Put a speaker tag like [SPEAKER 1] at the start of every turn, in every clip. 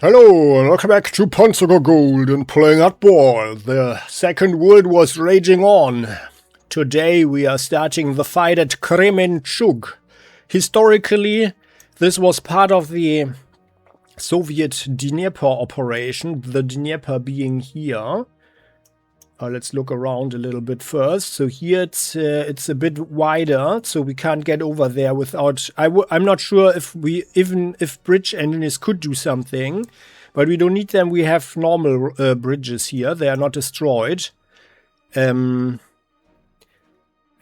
[SPEAKER 1] Hello, welcome back to Panzer Corps Gold and playing hardball. The Second World was raging on. Today we are starting the fight at Kremenchug. Historically, this was part of the Soviet Dnieper operation, the Dnieper being here. Let's look around a little bit first. So here it's a bit wider, so we can't get over there without... I'm not sure if if bridge engineers could do something, but we don't need them. We have normal bridges here. They are not destroyed. And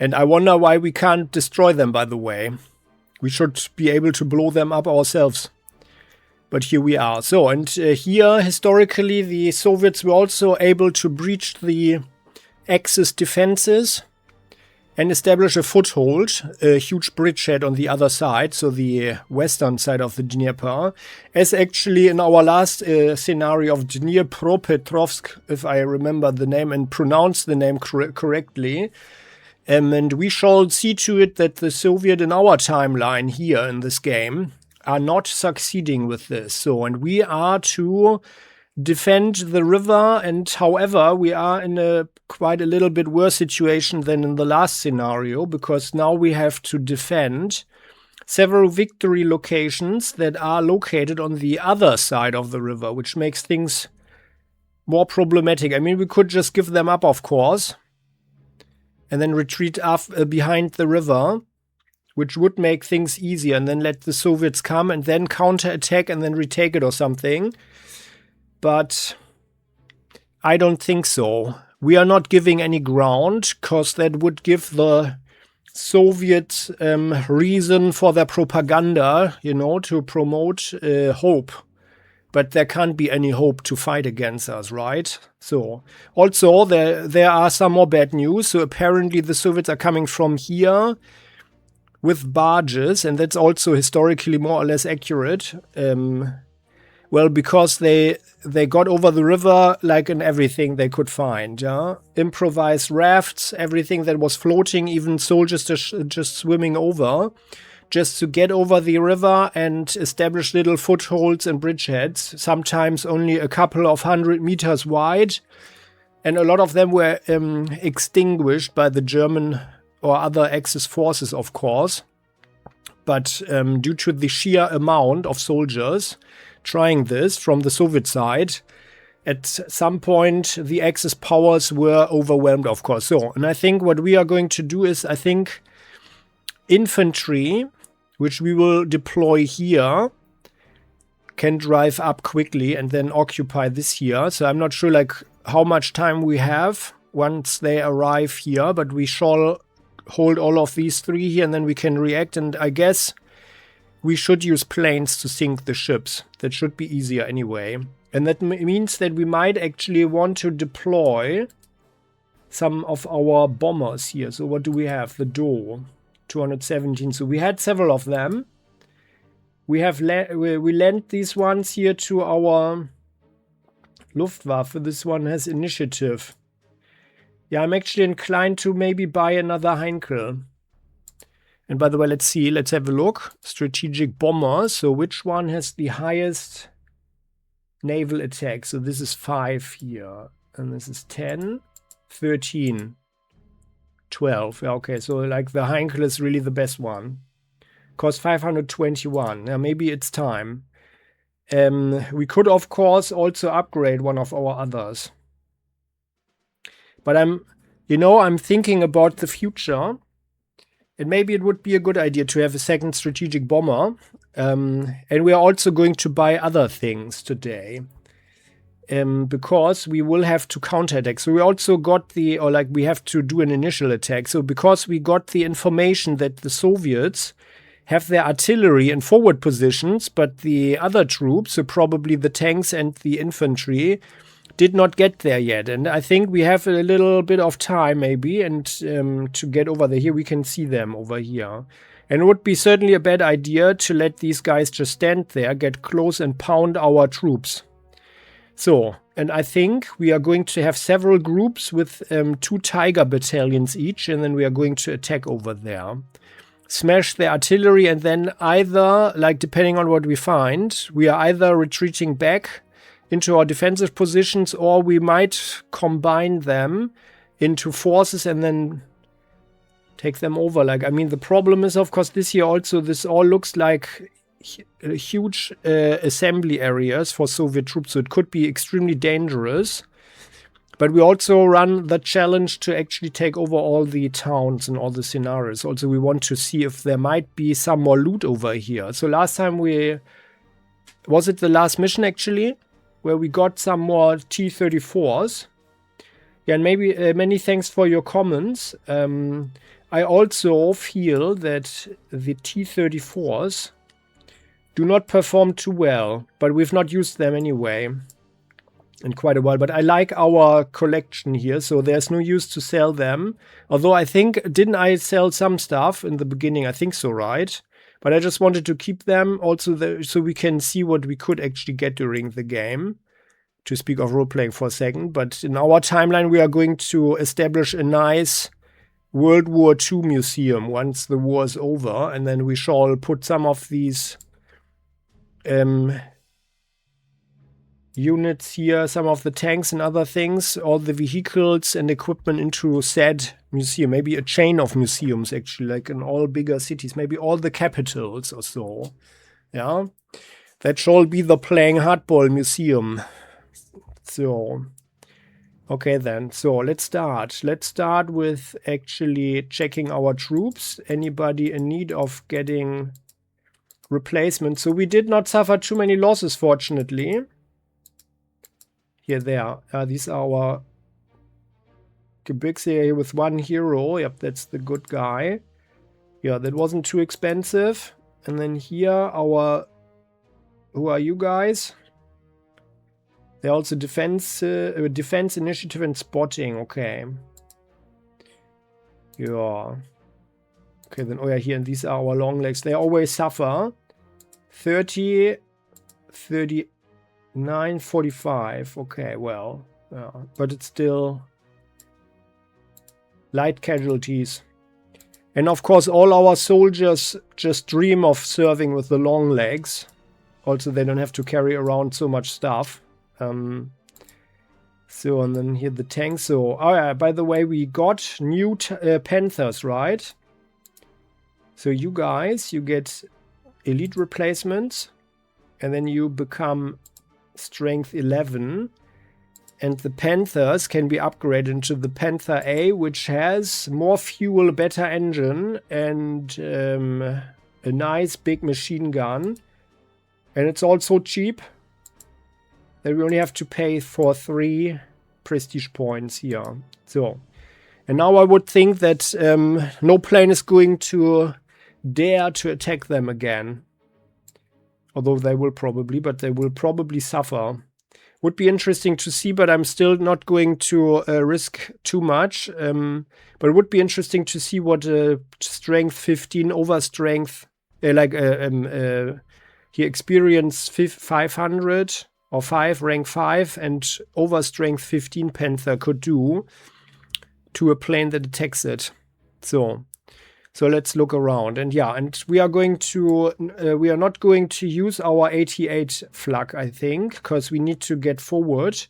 [SPEAKER 1] I wonder why we can't destroy them, by the way. We should be able to blow them up ourselves. But here we are. So, and here, historically, the Soviets were also able to breach the Axis defenses and establish a foothold, a huge bridgehead on the other side, so the western side of the Dnieper, as actually in our last scenario of Dnipropetrovsk, if I remember the name and pronounce the name correctly. And we shall see to it that the Soviet in our timeline here in this game are not succeeding with this. So, and we are to defend the river, and however, we are in a quite a little bit worse situation than in the last scenario, because now we have to defend several victory locations that are located on the other side of the river, which makes things more problematic. I mean, we could just give them up, of course, and then retreat behind the river, which would make things easier, and then let the Soviets come and then counterattack and then retake it or something. But I don't think so. We are not giving any ground, because that would give the Soviets reason for their propaganda, you know, to promote hope. But there can't be any hope to fight against us, right? So, also, there are some more bad news. So apparently the Soviets are coming from here with barges, and that's also historically more or less accurate. Well, because they got over the river like in everything they could find, yeah? Improvised rafts, everything that was floating, even soldiers just swimming over, just to get over the river and establish little footholds and bridgeheads, sometimes only a couple of 100 meters wide. And a lot of them were extinguished by the German or other Axis forces, of course. But due to the sheer amount of soldiers trying this from the Soviet side, at some point the Axis powers were overwhelmed, of course. So, and I think what we are going to do is, I think, infantry, which we will deploy here, can drive up quickly and then occupy this here. So I'm not sure like how much time we have once they arrive here, but we shall hold all of these three here, and then we can react. And I guess we should use planes to sink the ships. That should be easier anyway. And that means that we might actually want to deploy some of our bombers here. So what do we have? The Do 217. So we had several of them. We have we lent these ones here to our Luftwaffe. This one has initiative. Yeah, I'm actually inclined to maybe buy another Heinkel. And by the way, let's see. Let's have a look. Strategic bombers. So which one has the highest naval attack? So this is 5 here. And this is 10, 13, 12. Yeah, okay, so like the Heinkel is really the best one. Cost 521. Now maybe it's time. We could, of course, also upgrade one of our others. But I'm thinking about the future, and maybe it would be a good idea to have a second strategic bomber. And we are also going to buy other things today, because we will have to counterattack. So we also got we have to do an initial attack. So because we got the information that the Soviets have their artillery in forward positions, but the other troops, so probably the tanks and the infantry, did not get there yet. And I think we have a little bit of time maybe, and to get over there. Here we can see them over here. And it would be certainly a bad idea to let these guys just stand there, get close and pound our troops. So, and I think we are going to have several groups with 2 Tiger battalions each, and then we are going to attack over there. smash the artillery, and then either, like depending on what we find, we are either retreating back into our defensive positions, or we might combine them into forces and then take them over. Like, I mean, the problem is, of course, this year also, this all looks like huge assembly areas for Soviet troops, so it could be extremely dangerous. But we also run the challenge to actually take over all the towns and all the scenarios. Also, we want to see if there might be some more loot over here. So last time was it the last mission actually, where we got some more T-34s? Yeah, and maybe many thanks for your comments. I also feel that the T-34s do not perform too well, but we've not used them anyway in quite a while. But I like our collection here, so there's no use to sell them. Although I think, didn't I sell some stuff in the beginning? I think so, right? But I just wanted to keep them also so we can see what we could actually get during the game, to speak of role-playing for a second. But in our timeline, we are going to establish a nice World War II museum once the war is over, and then we shall put some of these units here, some of the tanks and other things, all the vehicles and equipment into said museum. Maybe a chain of museums, actually, like in all bigger cities, maybe all the capitals or so. Yeah, that shall be the Playing Hardball Museum. So, okay then, so let's start. Let's start with actually checking our troops. Anybody in need of getting replacement? So we did not suffer too many losses, fortunately. Here, there. These are our Gebirgs here with one hero. Yep, that's the good guy. Yeah, that wasn't too expensive. And then here, our... Who are you guys? They're also defense initiative and spotting. Okay. Yeah. Okay, then, oh yeah, here, and these are our long legs. They always suffer. 30, 39, 45. Okay, well, yeah, but it's still light casualties. And of course, all our soldiers just dream of serving with the long legs. Also, they don't have to carry around so much stuff. So, and then here the tanks. So, oh yeah, by the way, we got new Panthers, right? So you guys, you get elite replacements, and then you become strength 11, and the Panthers can be upgraded into the Panther A, which has more fuel, better engine, and a nice big machine gun. And it's also cheap that we only have to pay for 3 prestige points here. So, and now I would think that no plane is going to dare to attack them again. Although they will probably, but they will probably suffer. Would be interesting to see, but I'm still not going to risk too much. But it would be interesting to see what strength 15 over strength, here experience 500 or 5, rank 5, and over strength 15 Panther could do to a plane that attacks it. So let's look around. And yeah, and we are going to, we are not going to use our 88 flak, I think, because we need to get forward.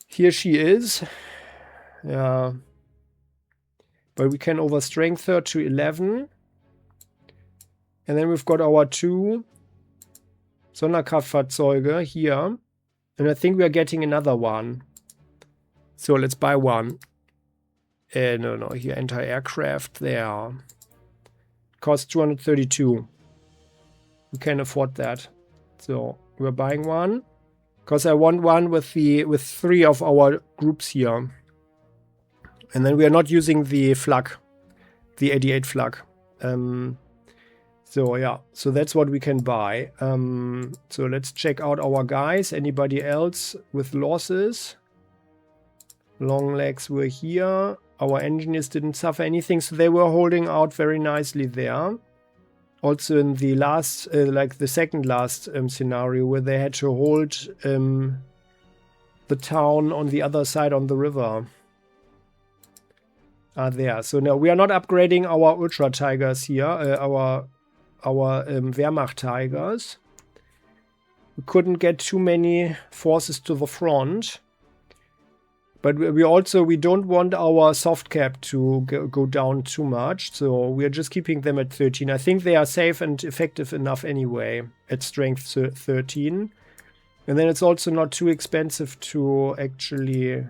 [SPEAKER 1] Here she is. Yeah. But we can overstrength her to 11. And then we've got our 2 Sonderkraftfahrzeuge here. And I think we are getting another one. So let's buy one. No, here, anti-aircraft there. Costs 232. We can afford that. So we're buying one. Because I want one with 3 of our groups here. And then we are not using the flak. The 88 flak. So yeah, so that's what we can buy. So let's check out our guys. Anybody else with losses? Long legs were here. Our engineers didn't suffer anything, so they were holding out very nicely there. Also in the last, like the second last scenario, where they had to hold the town on the other side on the river. are there. So no, we are not upgrading our Ultra Tigers here, our Wehrmacht Tigers. We couldn't get too many forces to the front. But we don't want our soft cap to go down too much. So we are just keeping them at 13. I think they are safe and effective enough anyway at strength 13. And then it's also not too expensive to actually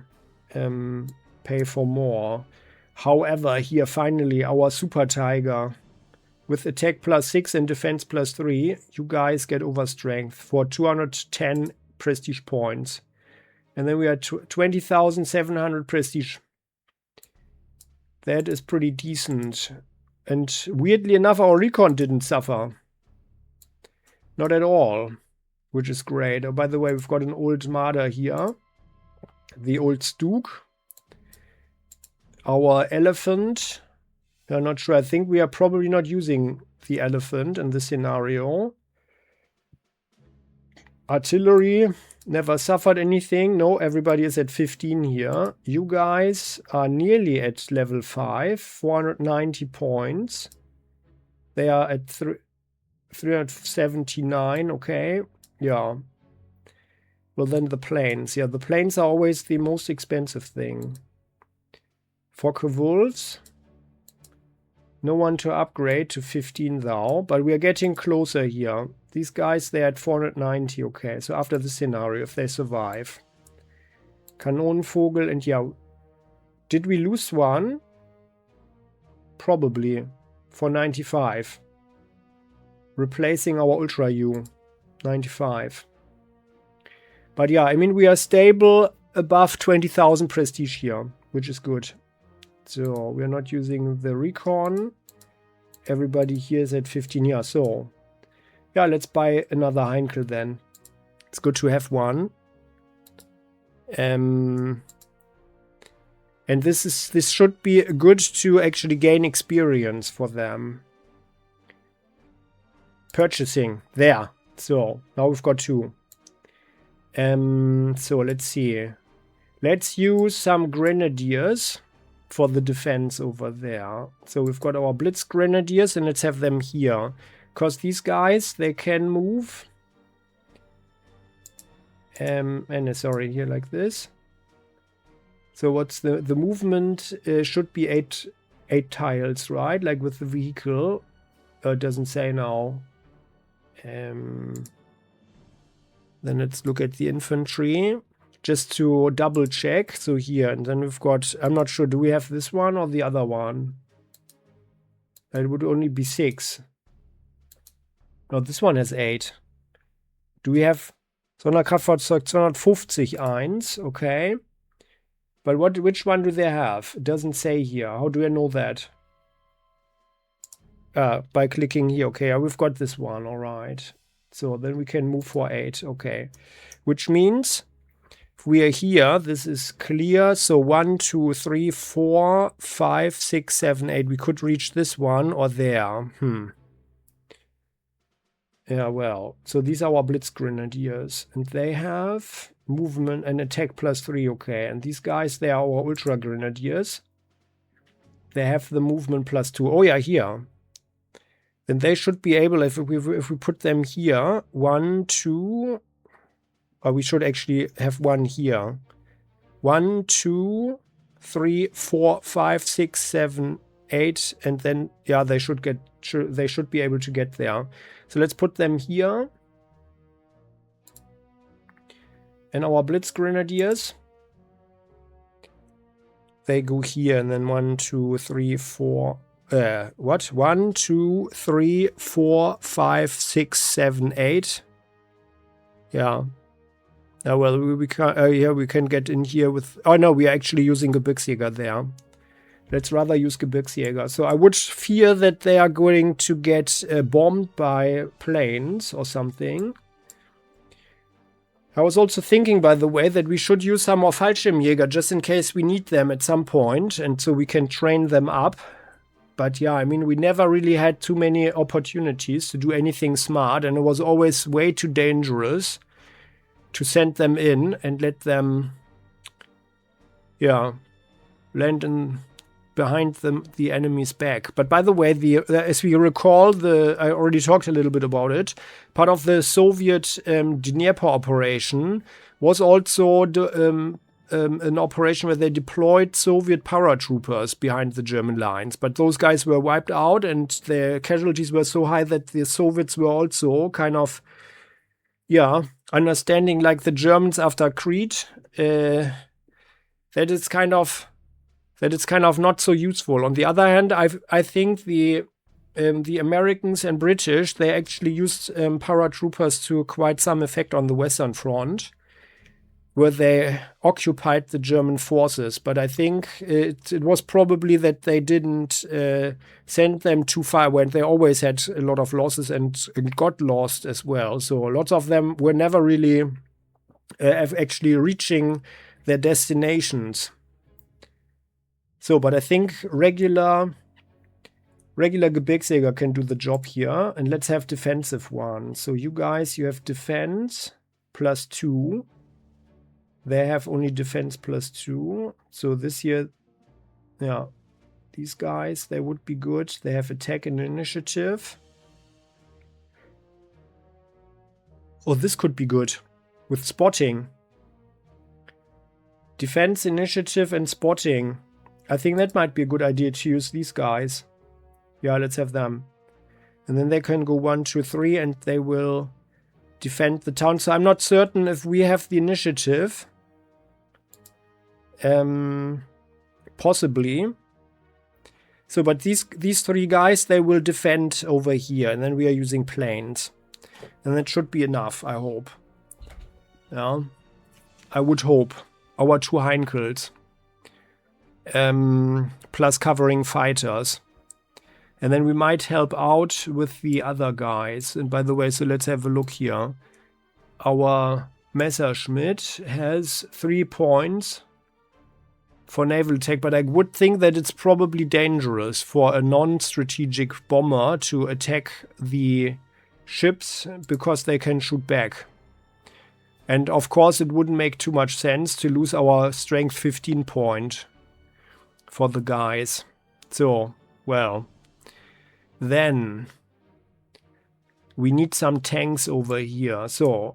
[SPEAKER 1] pay for more. However, here finally our Super Tiger with attack +6 and defense +3, you guys get overstrength for 210 prestige points. And then we are 20,700 prestige. That is pretty decent. And weirdly enough, our recon didn't suffer. Not at all, which is great. Oh, by the way, we've got an old Marder here. The old Stug. Our elephant. I'm not sure. I think we are probably not using the elephant in this scenario. Artillery. Never suffered anything. No, everybody is at 15 here. You guys are nearly at level 5. 490 points. They are at 379. Okay. Yeah. Well, then the planes. Yeah, the planes are always the most expensive thing. Focke-Wulfs. No one to upgrade to 15 thou. But we are getting closer here. These guys, they're at 490, okay. So after the scenario, if they survive. Kanonenvogel, and yeah. Did we lose one? Probably. For 95. Replacing our Ultra U. 95. But yeah, I mean, we are stable above 20,000 prestige here, which is good. So, we are not using the recon. Everybody here is at 15 here, so... Yeah, let's buy another Heinkel then. It's good to have one. And this should be good to actually gain experience for them. Purchasing. There. So, now we've got 2. So, let's see. Let's use some Grenadiers for the defense over there. So, we've got our Blitz Grenadiers and let's have them here. Because these guys, they can move. Sorry, here like this. So what's the movement should be 8 tiles, right? Like with the vehicle. It doesn't say now. Then let's look at the infantry. Just to double check. So here, and then we've got, I'm not sure, do we have this one or the other one? It would only be 6. No, this one has 8. Do we have Sonderkraftfahrzeug 250 okay. But which one do they have? It doesn't say here. How do I know that? By clicking here. Okay, we've got this one. All right. So then we can move for 8. Okay. Which means if we are here, this is clear. So 1, 2, 3, 4, 5, 6, 7, 8. We could reach this one or there. Yeah, well, so these are our Blitz Grenadiers, and they have movement and attack +3, okay. And these guys, they are our Ultra Grenadiers. They have the movement +2. Oh yeah, here. Then they should be able, if we put them here, 1, 2, or we should actually have one here. 1, 2, 3, 4, 5, 6, 7, 8, and then yeah, they should be able to get there. So let's put them here. And our Blitz Grenadiers, they go here, and then 1, 2, 3, 4. 1, 2, 3, 4, 5, 6, 7, 8. Yeah. Well, we can. Yeah, we can get in here with. Oh no, we are actually using Gebirgsjäger there. Let's rather use Gebirgsjäger. So I would fear that they are going to get bombed by planes or something. I was also thinking, by the way, that we should use some more Fallschirmjäger just in case we need them at some point, and so we can train them up. But yeah, I mean, we never really had too many opportunities to do anything smart, and it was always way too dangerous to send them in and let them, yeah, land in behind the enemy's back. But by the way, as we recall, I already talked a little bit about it. Part of the Soviet Dnieper operation was also an operation where they deployed Soviet paratroopers behind the German lines. But those guys were wiped out, and their casualties were so high that the Soviets were also kind of, understanding like the Germans after Crete, that it's kind of not so useful. On the other hand, I think the Americans and British, they actually used paratroopers to quite some effect on the Western Front, where they occupied the German forces. But I think it was probably that they didn't send them too far, when they always had a lot of losses and got lost as well. So lots of them were never really actually reaching their destinations. So, but I think regular Gebirgsjäger can do the job here. And let's have defensive one. So you guys, you have defense +2. They have only defense +2. So this year, these guys, they would be good. They have attack and initiative. Oh, this could be good with spotting. Defense, initiative, and spotting. I think that might be a good idea to use these guys. Yeah, let's have them. And then they can go 1, 2, 3, and they will defend the town. So I'm not certain if we have the initiative. Possibly. So, but these 3 guys, they will defend over here, and then we are using planes. And that should be enough, I hope. Yeah. I would hope. Our 2 Heinkels. Plus covering fighters. And then we might help out with the other guys. And by the way, so let's have a look here. Our Messerschmitt has 3 points for naval attack, but I would think that it's probably dangerous for a non-strategic bomber to attack the ships because they can shoot back. And of course, it wouldn't make too much sense to lose our strength 15 point for the guys. So, well, then we need some tanks over here. So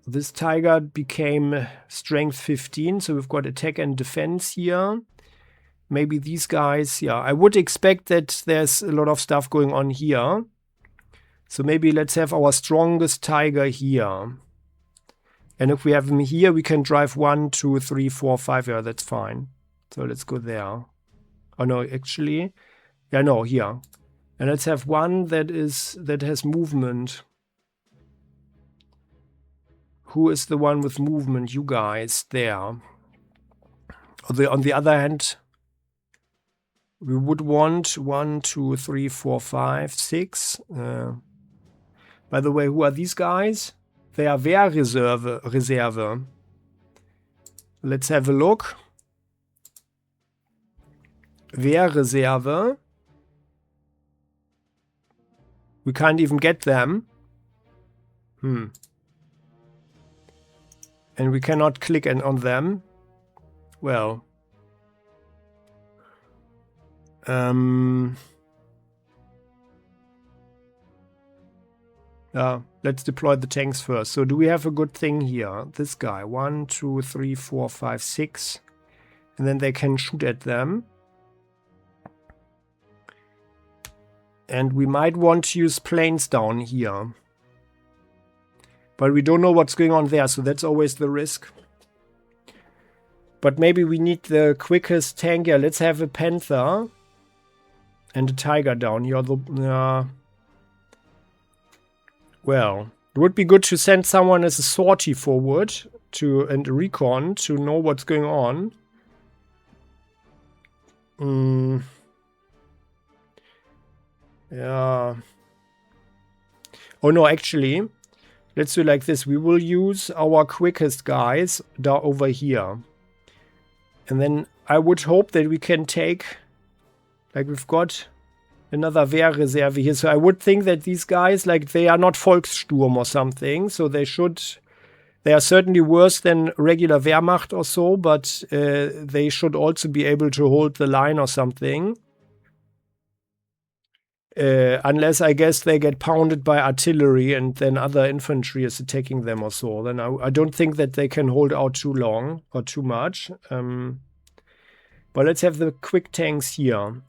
[SPEAKER 1] this Tiger became strength 15, so we've got attack and defense here. Maybe these guys, I would expect that there's a lot of stuff going on here. So maybe let's have our strongest Tiger here. And if we have him here, we can drive 1, 2, 3, 4, 5. Yeah, that's fine. So let's go there. Oh no, actually, here. And let's have one that has movement. Who is the one with movement? You guys, there. On the other hand, we would want 1, 2, 3, 4, 5, 6. By the way, who are these guys? They are Wehrreserve. Let's have a look. Wehrreserve. We can't even get them. And we cannot click on them. Well. Let's deploy the tanks first. So do we have a good thing here? This guy. 1, 2, 3, 4, 5, 6. And then they can shoot at them. And we might want to use planes down here. But we don't know what's going on there, so that's always the risk. But maybe we need the quickest tank. Yeah, let's have a Panther and a Tiger down here. Well, it would be good to send someone as a sortie forward and a recon to know what's going on. Yeah. Oh no, actually, let's do like this. We will use our quickest guys down over here. And then I would hope that we can take, like we've got another Wehrreserve here. So I would think that these guys, like they are not Volkssturm or something. So they should They are certainly worse than regular Wehrmacht or so, but they should also be able to hold the line or something. Unless, I guess, they get pounded by artillery and then other infantry is attacking them or so. Then I don't think that they can hold out too long or too much. But let's have the quick tanks here.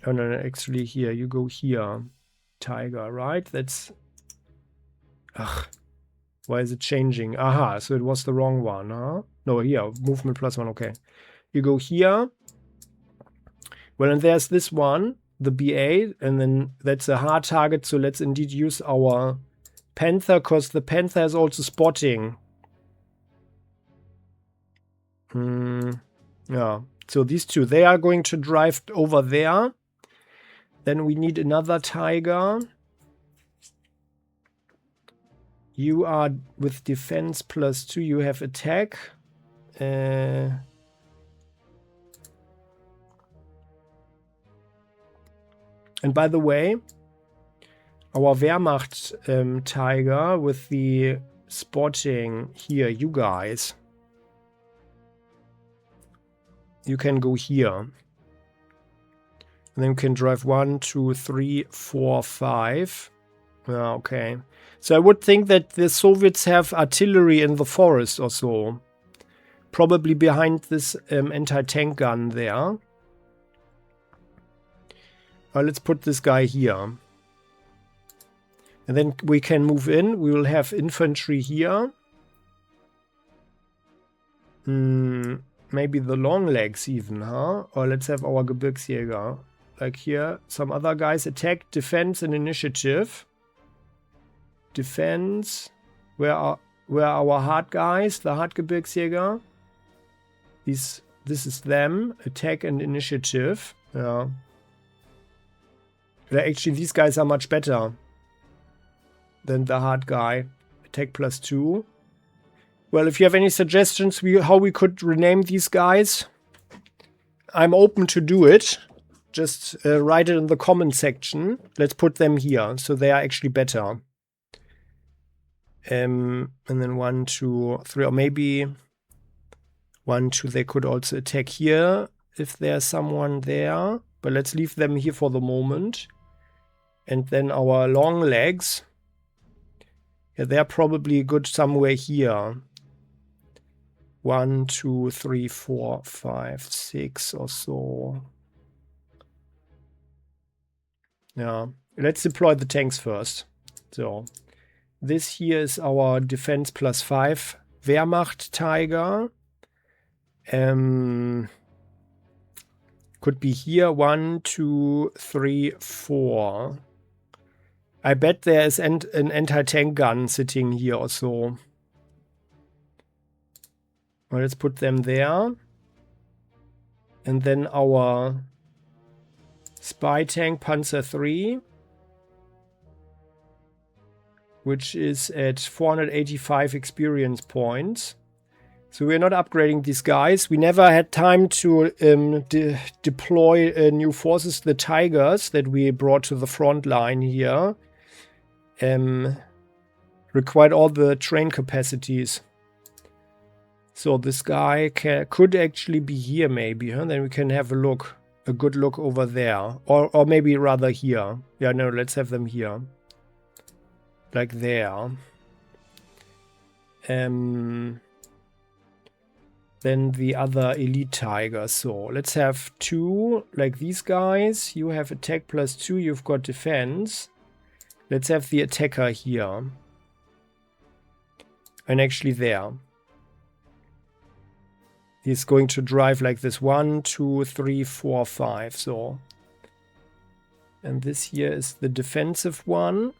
[SPEAKER 1] Oh, no, actually here. You go here. Tiger, right? That's... Ugh. Why is it changing? Aha, so it was the wrong one, huh? No, here. Movement +1, okay. You go here. Well, and there's this one, the BA, and then that's a hard target, so let's indeed use our Panther, because the Panther is also spotting. Yeah, so these two, they are going to drive over there. Then we need another Tiger. You are with defense +2, you have attack. And by the way, our Wehrmacht Tiger with the spotting here, you guys. You can go here. And then you can drive 1, 2, 3, 4, 5. Okay. So I would think that the Soviets have artillery in the forest or so. Probably behind this anti-tank gun there. Let's put this guy here. And then we can move in. We will have infantry here. Maybe the long legs even, huh? Or let's have our Gebirgsjäger. Like here, some other guys attack, defense, and initiative. Defense. Where are our hard guys? The hard Gebirgsjäger. This is them. Attack and initiative. Yeah. Actually, these guys are much better than the hard guy. Attack +2. Well, if you have any suggestions how we could rename these guys, I'm open to do it. Just write it in the comment section. Let's put them here, so they are actually better. And then 1, 2, 3, or maybe 1, 2, they could also attack here if there's someone there. But let's leave them here for the moment. And then our long legs. Yeah, they're probably good somewhere here. 1, 2, 3, 4, 5, 6 or so. Yeah, let's deploy the tanks first. So, this here is our defense +5 Wehrmacht Tiger. Could be here 1, 2, 3, 4. I bet there is an anti-tank gun sitting here or so. Well, let's put them there. And then our spy tank Panzer 3, which is at 485 experience points. So we're not upgrading these guys. We never had time to deploy new forces. The Tigers that we brought to the front line here required all the train capacities. So this guy could actually be here maybe, huh? Then we can have a good look over there. Or maybe rather here. Yeah, no, let's have them here. Like there. Then the other elite tiger. So let's have 2 like these guys. You have attack +2, you've got defense. Let's have the attacker here. And actually there. He's going to drive like this 1, 2, 3, 4, 5. So, and this here is the defensive one.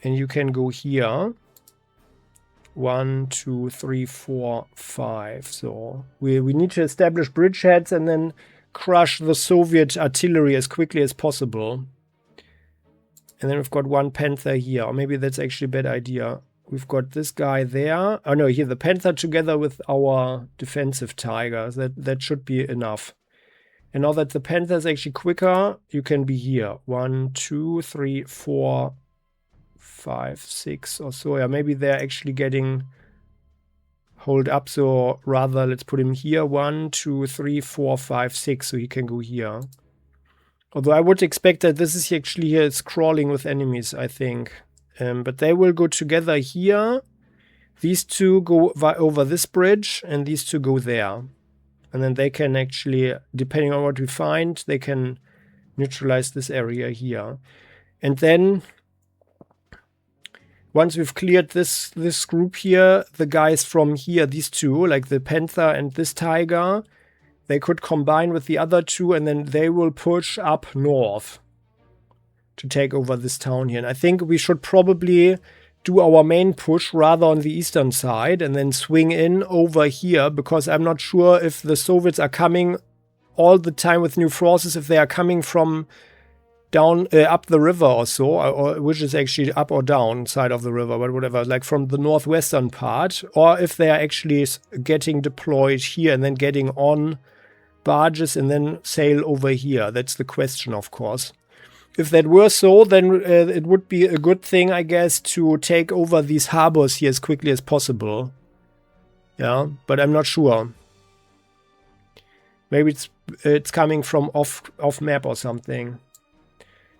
[SPEAKER 1] And you can go here. 1, 2, 3, 4, 5. So we need to establish bridgeheads and then crush the Soviet artillery as quickly as possible. And then we've got 1 Panther here. Or maybe that's actually a bad idea. We've got this guy there. Oh no, here the Panther together with our defensive Tiger. That should be enough. And now that the Panther is actually quicker, you can be here. 1, 2, 3, 4, 5, 6 or so. Yeah, maybe they're actually getting hold up. So rather, let's put him here. 1, 2, 3, 4, 5, 6. So he can go here. Although I would expect that this is actually here. It's crawling with enemies, I think. But they will go together here. These two go over this bridge, and these two go there. And then they can actually, depending on what we find, they can neutralize this area here. And then, once we've cleared this group here, the guys from here, these two, like the Panther and this Tiger, they could combine with the other two, and then they will push up north to take over this town here. And I think we should probably do our main push rather on the eastern side and then swing in over here, because I'm not sure if the Soviets are coming all the time with new forces, if they are coming from down up the river or so, or which is actually up or down side of the river, but whatever, like from the northwestern part, or if they are actually getting deployed here and then getting on barges and then sail over here. That's the question, of course. If that were so, then it would be a good thing, I guess, to take over these harbors here as quickly as possible. Yeah, but I'm not sure. Maybe it's coming from off map or something.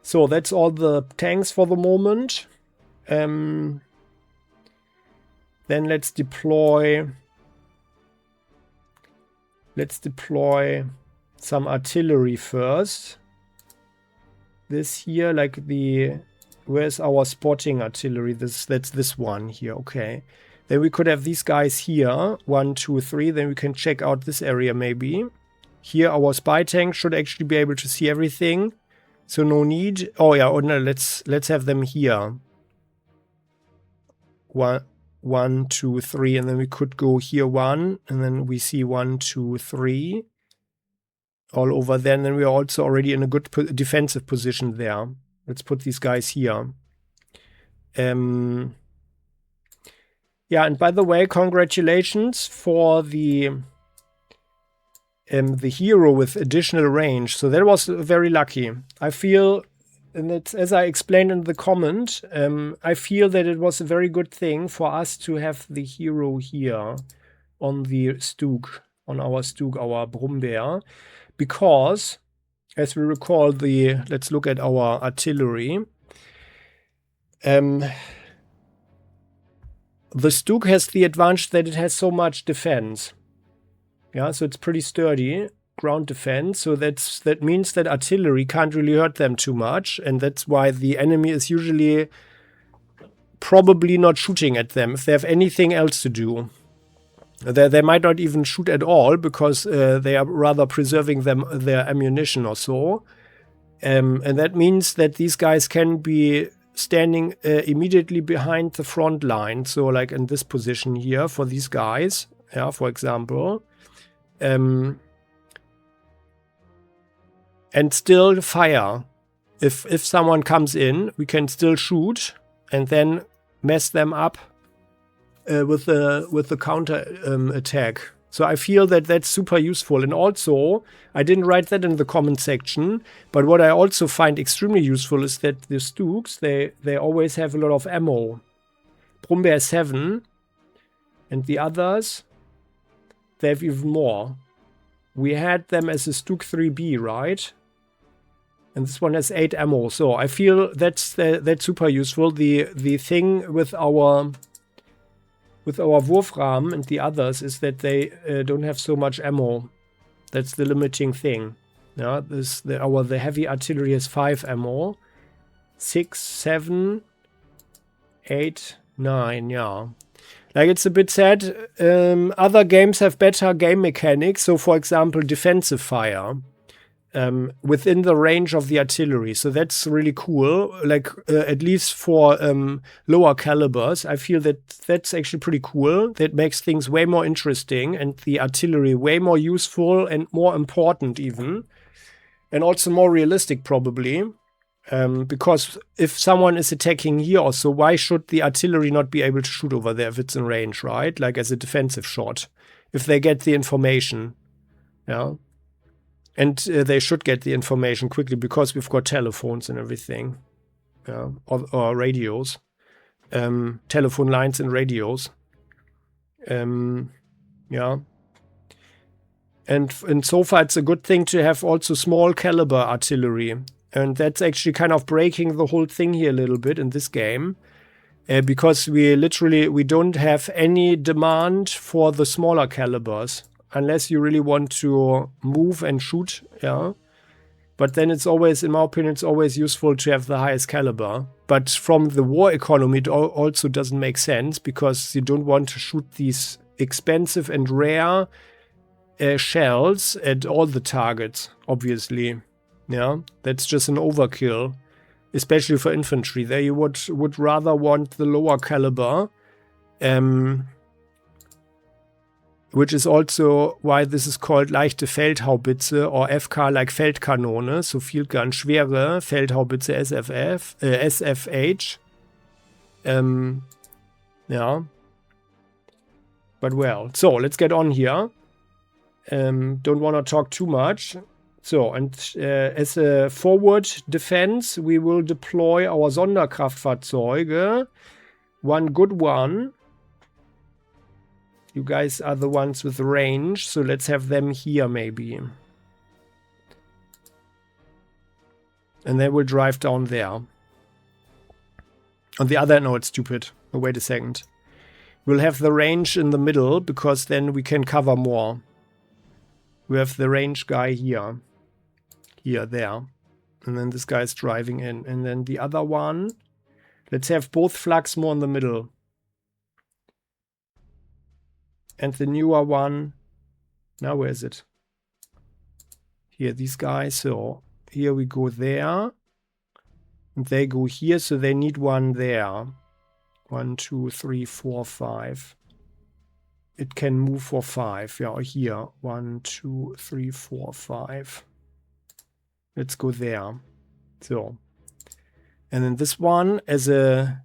[SPEAKER 1] So that's all the tanks for the moment. Then let's deploy some artillery first. This here, like where's our spotting artillery? That's this one here, okay. Then we could have these guys here, 1, 2, 3. Then we can check out this area maybe. Here our spy tank should actually be able to see everything. So no need. Oh yeah, oh no, let's have them here. 1, 2, 3, and then we could go here 1, and then we see 1, 2, 3. All over there, and then we are also already in a good defensive position there. Let's put these guys here. Yeah, and by the way, congratulations for the hero with additional range. So that was very lucky. I feel, and it's, as I explained in the comment, I feel that it was a very good thing for us to have the hero here on the Stug, on our Stug, our Brummbär. Because, as we recall, let's look at our artillery. The Stug has the advantage that it has so much defense. Yeah, so it's pretty sturdy, ground defense. So that means that artillery can't really hurt them too much. And that's why the enemy is usually probably not shooting at them if they have anything else to do. They might not even shoot at all, because they are rather preserving their ammunition or so. And that means that these guys can be standing immediately behind the front line. So like in this position here for these guys, yeah, for example. And still fire. If someone comes in, we can still shoot and then mess them up. With the counter attack. So I feel that that's super useful. And also, I didn't write that in the comment section, but what I also find extremely useful is that the Stugs, they always have a lot of ammo. Brummbär 7, and the others, they have even more. We had them as a Stug 3B, right? And this one has 8 ammo. So I feel that's super useful. The thing with our Wurfrahmen and the others is that they don't have so much ammo. That's the limiting thing. Yeah, the heavy artillery has 5 ammo. 6, 7, 8, 9, yeah. Like, it's a bit sad. Other games have better game mechanics. So, for example, defensive fire. Within the range of the artillery. So that's really cool. Like, at least for lower calibers, I feel that that's actually pretty cool. That makes things way more interesting and the artillery way more useful and more important even. And also more realistic probably. Because if someone is attacking here also, why should the artillery not be able to shoot over there if it's in range, right? Like as a defensive shot. If they get the information. Yeah. And they should get the information quickly because we've got telephones and everything. Yeah. Or radios. telephone lines and radios. Yeah. And so far it's a good thing to have also small caliber artillery. And that's actually kind of breaking the whole thing here a little bit in this game. Because we don't have any demand for the smaller calibers. Unless you really want to move and shoot, yeah. But then it's always, in my opinion, it's always useful to have the highest caliber. But from the war economy, it also doesn't make sense because you don't want to shoot these expensive and rare shells at all the targets, obviously. Yeah, that's just an overkill, especially for infantry. There you would rather want the lower caliber, which is also why this is called leichte Feldhaubitze or FK like Feldkanone, so field gun, schwere Feldhaubitze SFH. Yeah. But well, so let's get on here. Don't want to talk too much. So, and as a forward defense, we will deploy our Sonderkraftfahrzeuge. One good one. You guys are the ones with range, so let's have them here maybe. And then we'll drive down there. On the other, no, it's stupid. Oh, wait a second. We'll have the range in the middle, because then we can cover more. We have the range guy here. Here, there. And then this guy's driving in. And then the other one. Let's have both flags more in the middle. And the newer one. Now, where is it? Here, these guys. So, here we go there. And they go here, so they need one there. 1, 2, 3, 4, 5. It can move for 5. Yeah, here. 1, 2, 3, 4, 5. Let's go there. So. And then this one as an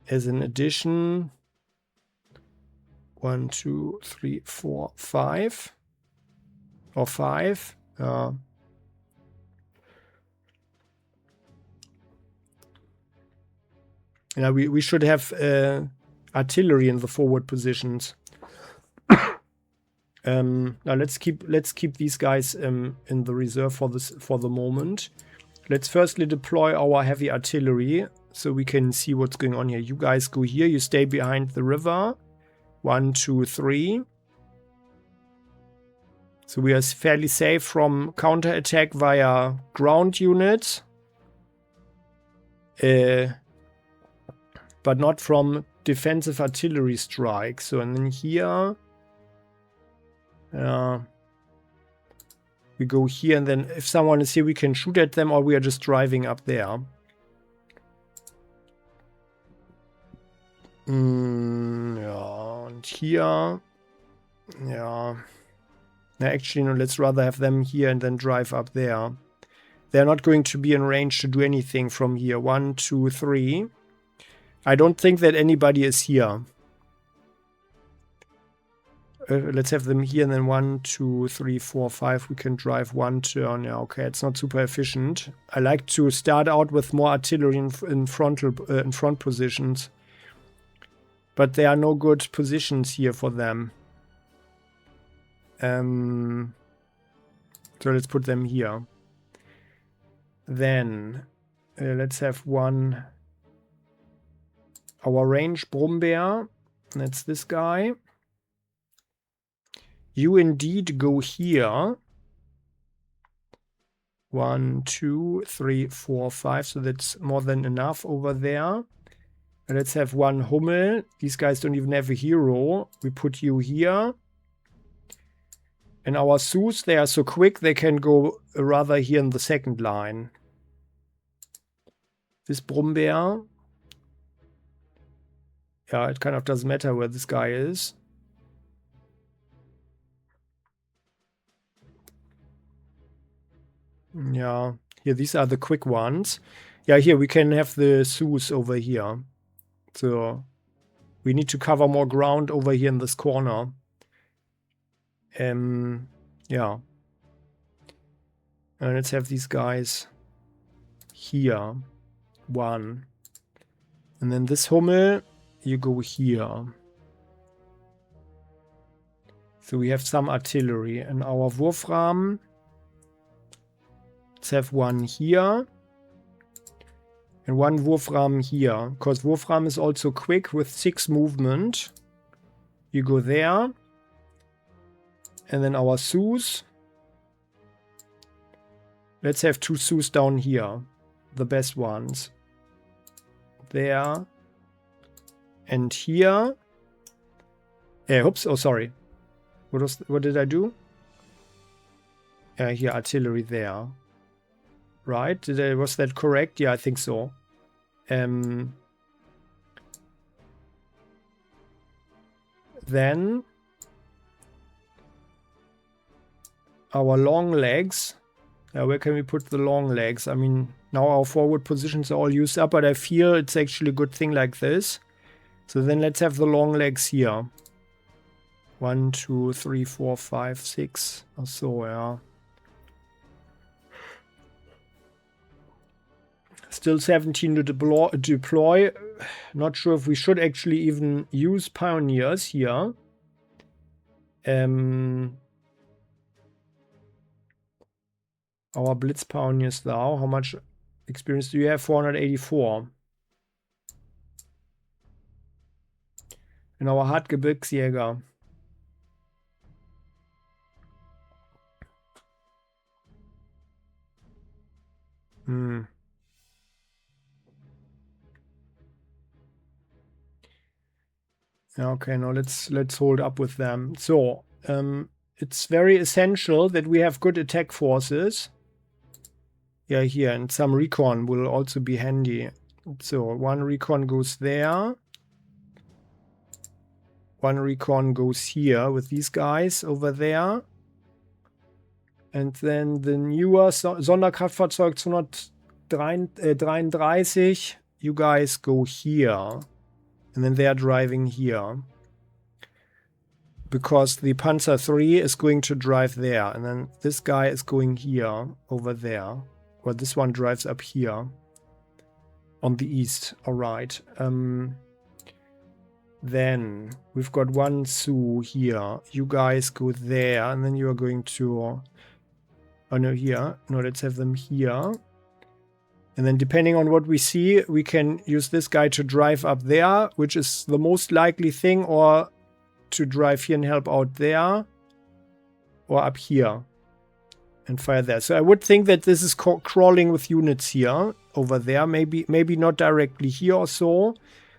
[SPEAKER 1] addition. 1, 2, 3, 4, 5. Or 5. Yeah, we should have artillery in the forward positions. Now let's keep these guys in the reserve for the moment. Let's firstly deploy our heavy artillery so we can see what's going on here. You guys go here. You stay behind the river. 1, 2, 3. So we are fairly safe from counterattack via ground units. But not from defensive artillery strikes. So, and then here, we go here, and then if someone is here, we can shoot at them, or we are just driving up there. Yeah, and here, yeah. Now, actually, no, let's rather have them here and then drive up there. They're not going to be in range to do anything from here. 1, 2, 3. I don't think that anybody is here. Let's have them here, and then 1, 2, 3, 4, 5. We can drive one turn. Yeah, okay, it's not super efficient. I like to start out with more artillery in front positions. But there are no good positions here for them. So let's put them here. Then let's have one. Our range Brummbär. That's this guy. You indeed go here. 1, 2, 3, 4, 5. So that's more than enough over there. And let's have one Hummel. These guys don't even have a hero. We put you here. And our Sus, they are so quick, they can go rather here in the second line. This Brummbär. Yeah, it kind of doesn't matter where this guy is. Yeah, here, these are the quick ones. Yeah, here, we can have the Sus over here. So, we need to cover more ground over here in this corner. Yeah. And let's have these guys here. 1. And then this Hummel, you go here. So we have some artillery. And our Wurfrahmen, let's have one here. And one Wurfrahmen here. Because Wurfrahmen is also quick with 6 movement. You go there. And then our Sus. Let's have 2 Sus down here. The best ones. There. And here. Oops, oh sorry. What did I do? Here, artillery there. Right? Was that correct? Yeah, I think so. Then our long legs. Where can we put the long legs? I mean, now our forward positions are all used up, but I feel it's actually a good thing like this. So then let's have the long legs here. 1, 2, 3, 4, 5, 6 or so, yeah. Still 17 to deploy. Not sure if we should actually even use pioneers here. Our Blitz pioneers now. How much experience do you have? 484. And our Hartgebirgsjäger. Okay, now let's hold up with them. So, it's very essential that we have good attack forces. Yeah, here, and some recon will also be handy. So, 1 recon goes there. 1 recon goes here with these guys over there. And then the newer Sonderkraftfahrzeug 233, you guys go here. And then they are driving here. Because the Panzer III is going to drive there. And then this guy is going here, over there. Or this one drives up here. On the east. Alright. Then we've got 1 Su here. You guys go there. And then you are going to... Oh no, here. No, let's have them here. And then depending on what we see, we can use this guy to drive up there, which is the most likely thing, or to drive here and help out there, or up here and fire there. So I would think that this is crawling with units here, over there. Maybe not directly here or so,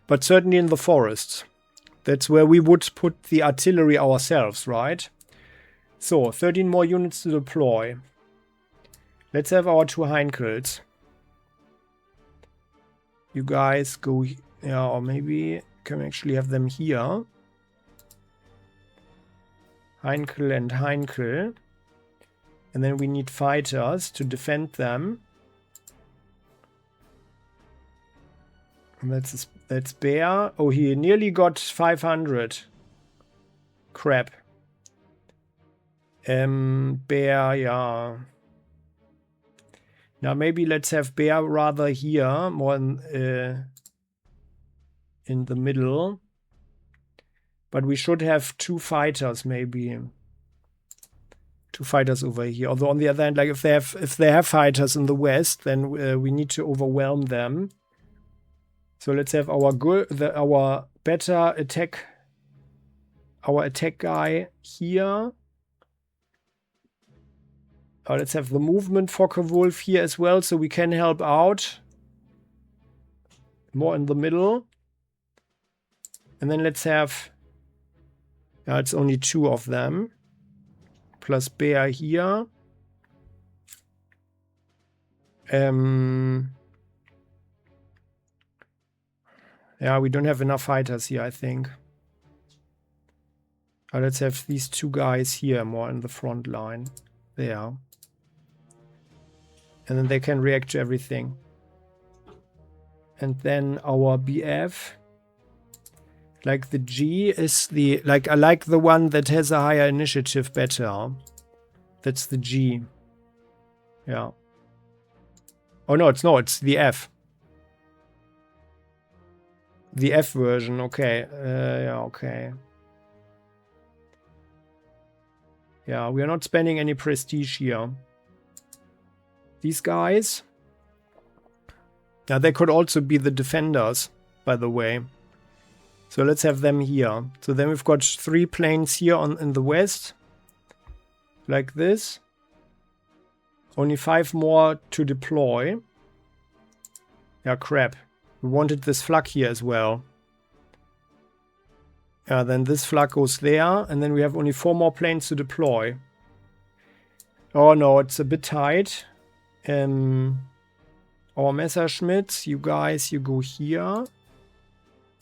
[SPEAKER 1] but certainly in the forests. That's where we would put the artillery ourselves, right? So, 13 more units to deploy. Let's have our 2 Heinkels. You guys go, yeah, or maybe can we actually have them here. Heinkel and Heinkel. And then we need fighters to defend them. And that's Bear. Oh, he nearly got 500. Crap. Bear, yeah. Now maybe let's have Bear rather here, more in the middle. But we should have 2 fighters maybe. 2 fighters over here. Although on the other hand, like if they have fighters in the west, then we need to overwhelm them. So let's have our better attack, our attack guy here. Let's have the movement Focke-Wulf here as well, so we can help out. More in the middle. And then let's have... it's only 2 of them. Plus Bear here. Yeah, we don't have enough fighters here, I think. Let's have these 2 guys here more in the front line. There. And then they can react to everything. And then our BF. Like the G is the... Like, I like the one that has a higher initiative better. That's the G. Yeah. Oh no, it's the F. The F version, okay. Yeah, okay. Yeah, we are not spending any prestige here. These guys. Yeah, they could also be the defenders, by the way. So let's have them here. So then we've got 3 planes here in the west. Like this. Only 5 more to deploy. Yeah, crap. We wanted this flak here as well. Yeah, then this flak goes there. And then we have only 4 more planes to deploy. Oh no, it's a bit tight. Our Messerschmitts, you guys, you go here.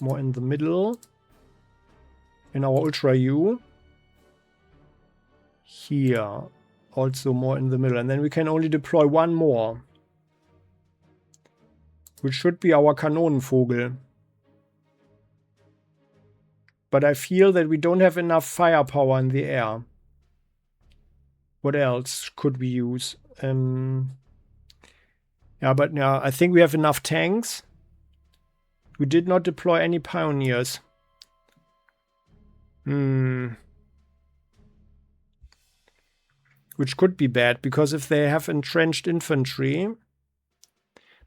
[SPEAKER 1] More in the middle. In our Ultra U. Here. Also more in the middle. And then we can only deploy 1 more. Which should be our Kanonenvogel. But I feel that we don't have enough firepower in the air. What else could we use? Yeah, but yeah, I think we have enough tanks. We did not deploy any pioneers. Which could be bad, because if they have entrenched infantry...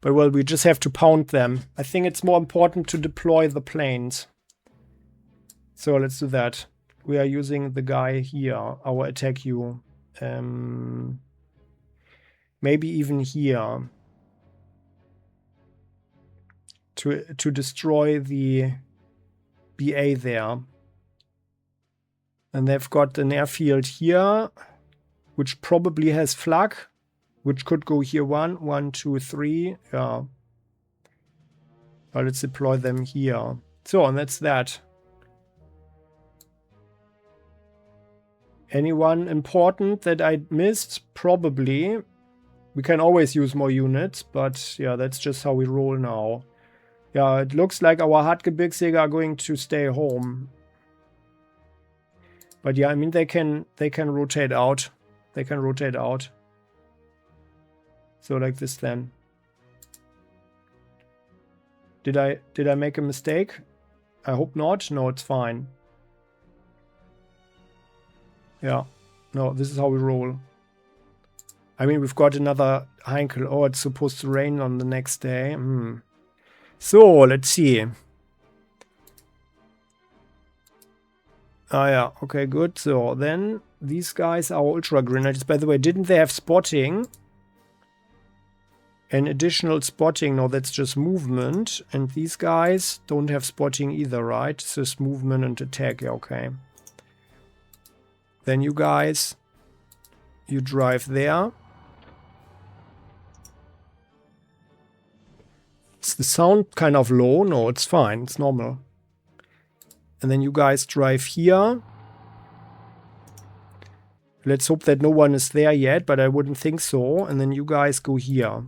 [SPEAKER 1] But well, we just have to pound them. I think it's more important to deploy the planes. So let's do that. We are using the guy here, our attack U. Maybe even here. To destroy the BA there. And they've got an airfield here, which probably has flak, which could go here 1, 2, 3. Yeah. Well, let's deploy them here. So, and that's that. Anyone important that I missed? Probably. We can always use more units, but yeah, that's just how we roll now. Yeah, it looks like our Hartgebirgsjäger are going to stay home. But yeah, I mean they can rotate out. They can rotate out. So like this then. Did I make a mistake? I hope not. No, it's fine. Yeah. No, this is how we roll. I mean, we've got another Heinkel. Oh, it's supposed to rain on the next day. So, let's see. Ah, yeah. Okay, good. So, then these guys are Ultra Grenadiers. By the way, didn't they have spotting? An additional spotting. No, that's just movement. And these guys don't have spotting either, right? It's just movement and attack. Yeah, okay. Then you guys, you drive there. Is the sound kind of low? No, it's fine. It's normal. And then you guys drive here. Let's hope that no one is there yet, but I wouldn't think so. And then you guys go here.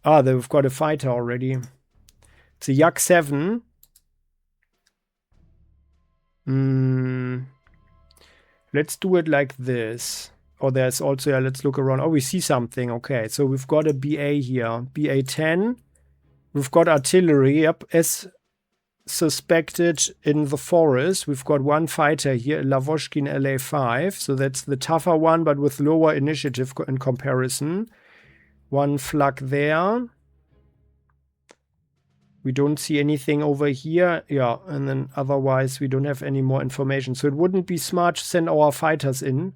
[SPEAKER 1] Ah, they've got a fighter already. It's a Yak 7. Let's do it like this. Oh, there's also, yeah, let's look around. Oh, we see something. Okay, so we've got a BA here. BA 10. We've got artillery. Yep, as suspected in the forest. We've got one fighter here, Lavochkin LA5. So that's the tougher one, but with lower initiative in comparison. One flak there. We don't see anything over here. Yeah, and then otherwise we don't have any more information. So it wouldn't be smart to send our fighters in.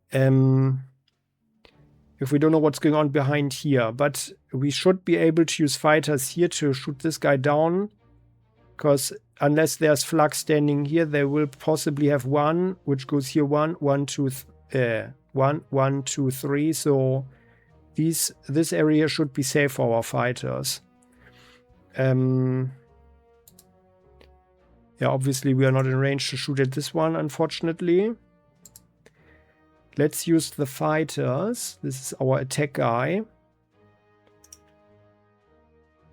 [SPEAKER 1] If we don't know what's going on behind here. But we should be able to use fighters here to shoot this guy down. Because unless there's flak standing here, they will possibly have one, which goes here 1, 1, 2, 1, 2, 3. So this area should be safe for our fighters. Yeah, obviously we are not in range to shoot at this one, unfortunately. Let's use the fighters. This is our attack guy.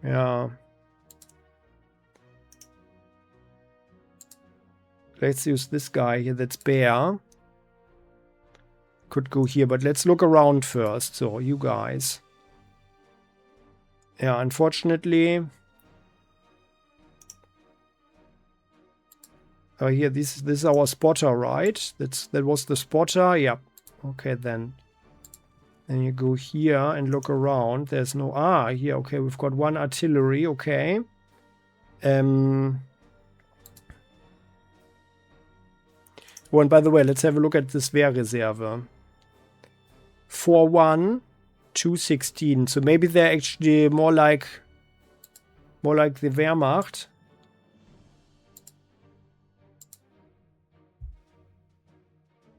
[SPEAKER 1] Yeah. Let's use this guy here, that's Bear. Could go here, but let's look around first. So, you guys. Yeah, unfortunately, Oh, here, this is our spotter, right? That was the spotter. Yeah. Okay, then. Then you go here and look around. There's no... Ah, here. Okay, we've got one artillery. Okay. Oh, and by the way, let's have a look at this Wehrreserve. 4-1, 2-16. So maybe they're actually more like the Wehrmacht.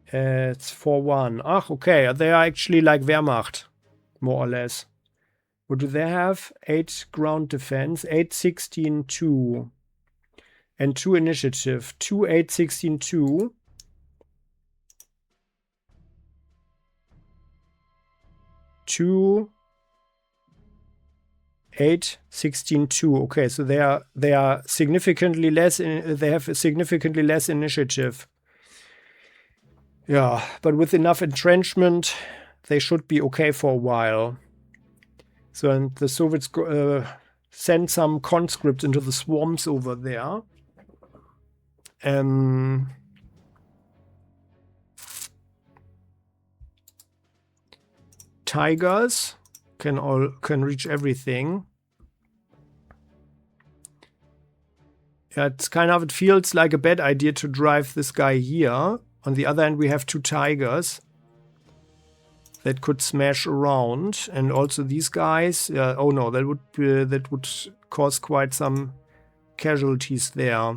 [SPEAKER 1] It's 4-1. Ah, okay. They are actually like Wehrmacht, more or less. What do they have? 8 ground defense, 8-16, 2. And 2 initiative. 2, 8, 16, 2. 2, 8, 16, 2. Okay, so they are significantly less. They have a significantly less initiative. Yeah, but with enough entrenchment, they should be okay for a while. So, and the Soviets send some conscripts into the swamps over there. Tigers can reach everything. Yeah, it feels like a bad idea to drive this guy here. On the other hand, we have 2 tigers that could smash around, and also these guys. Oh no, that would cause quite some casualties there.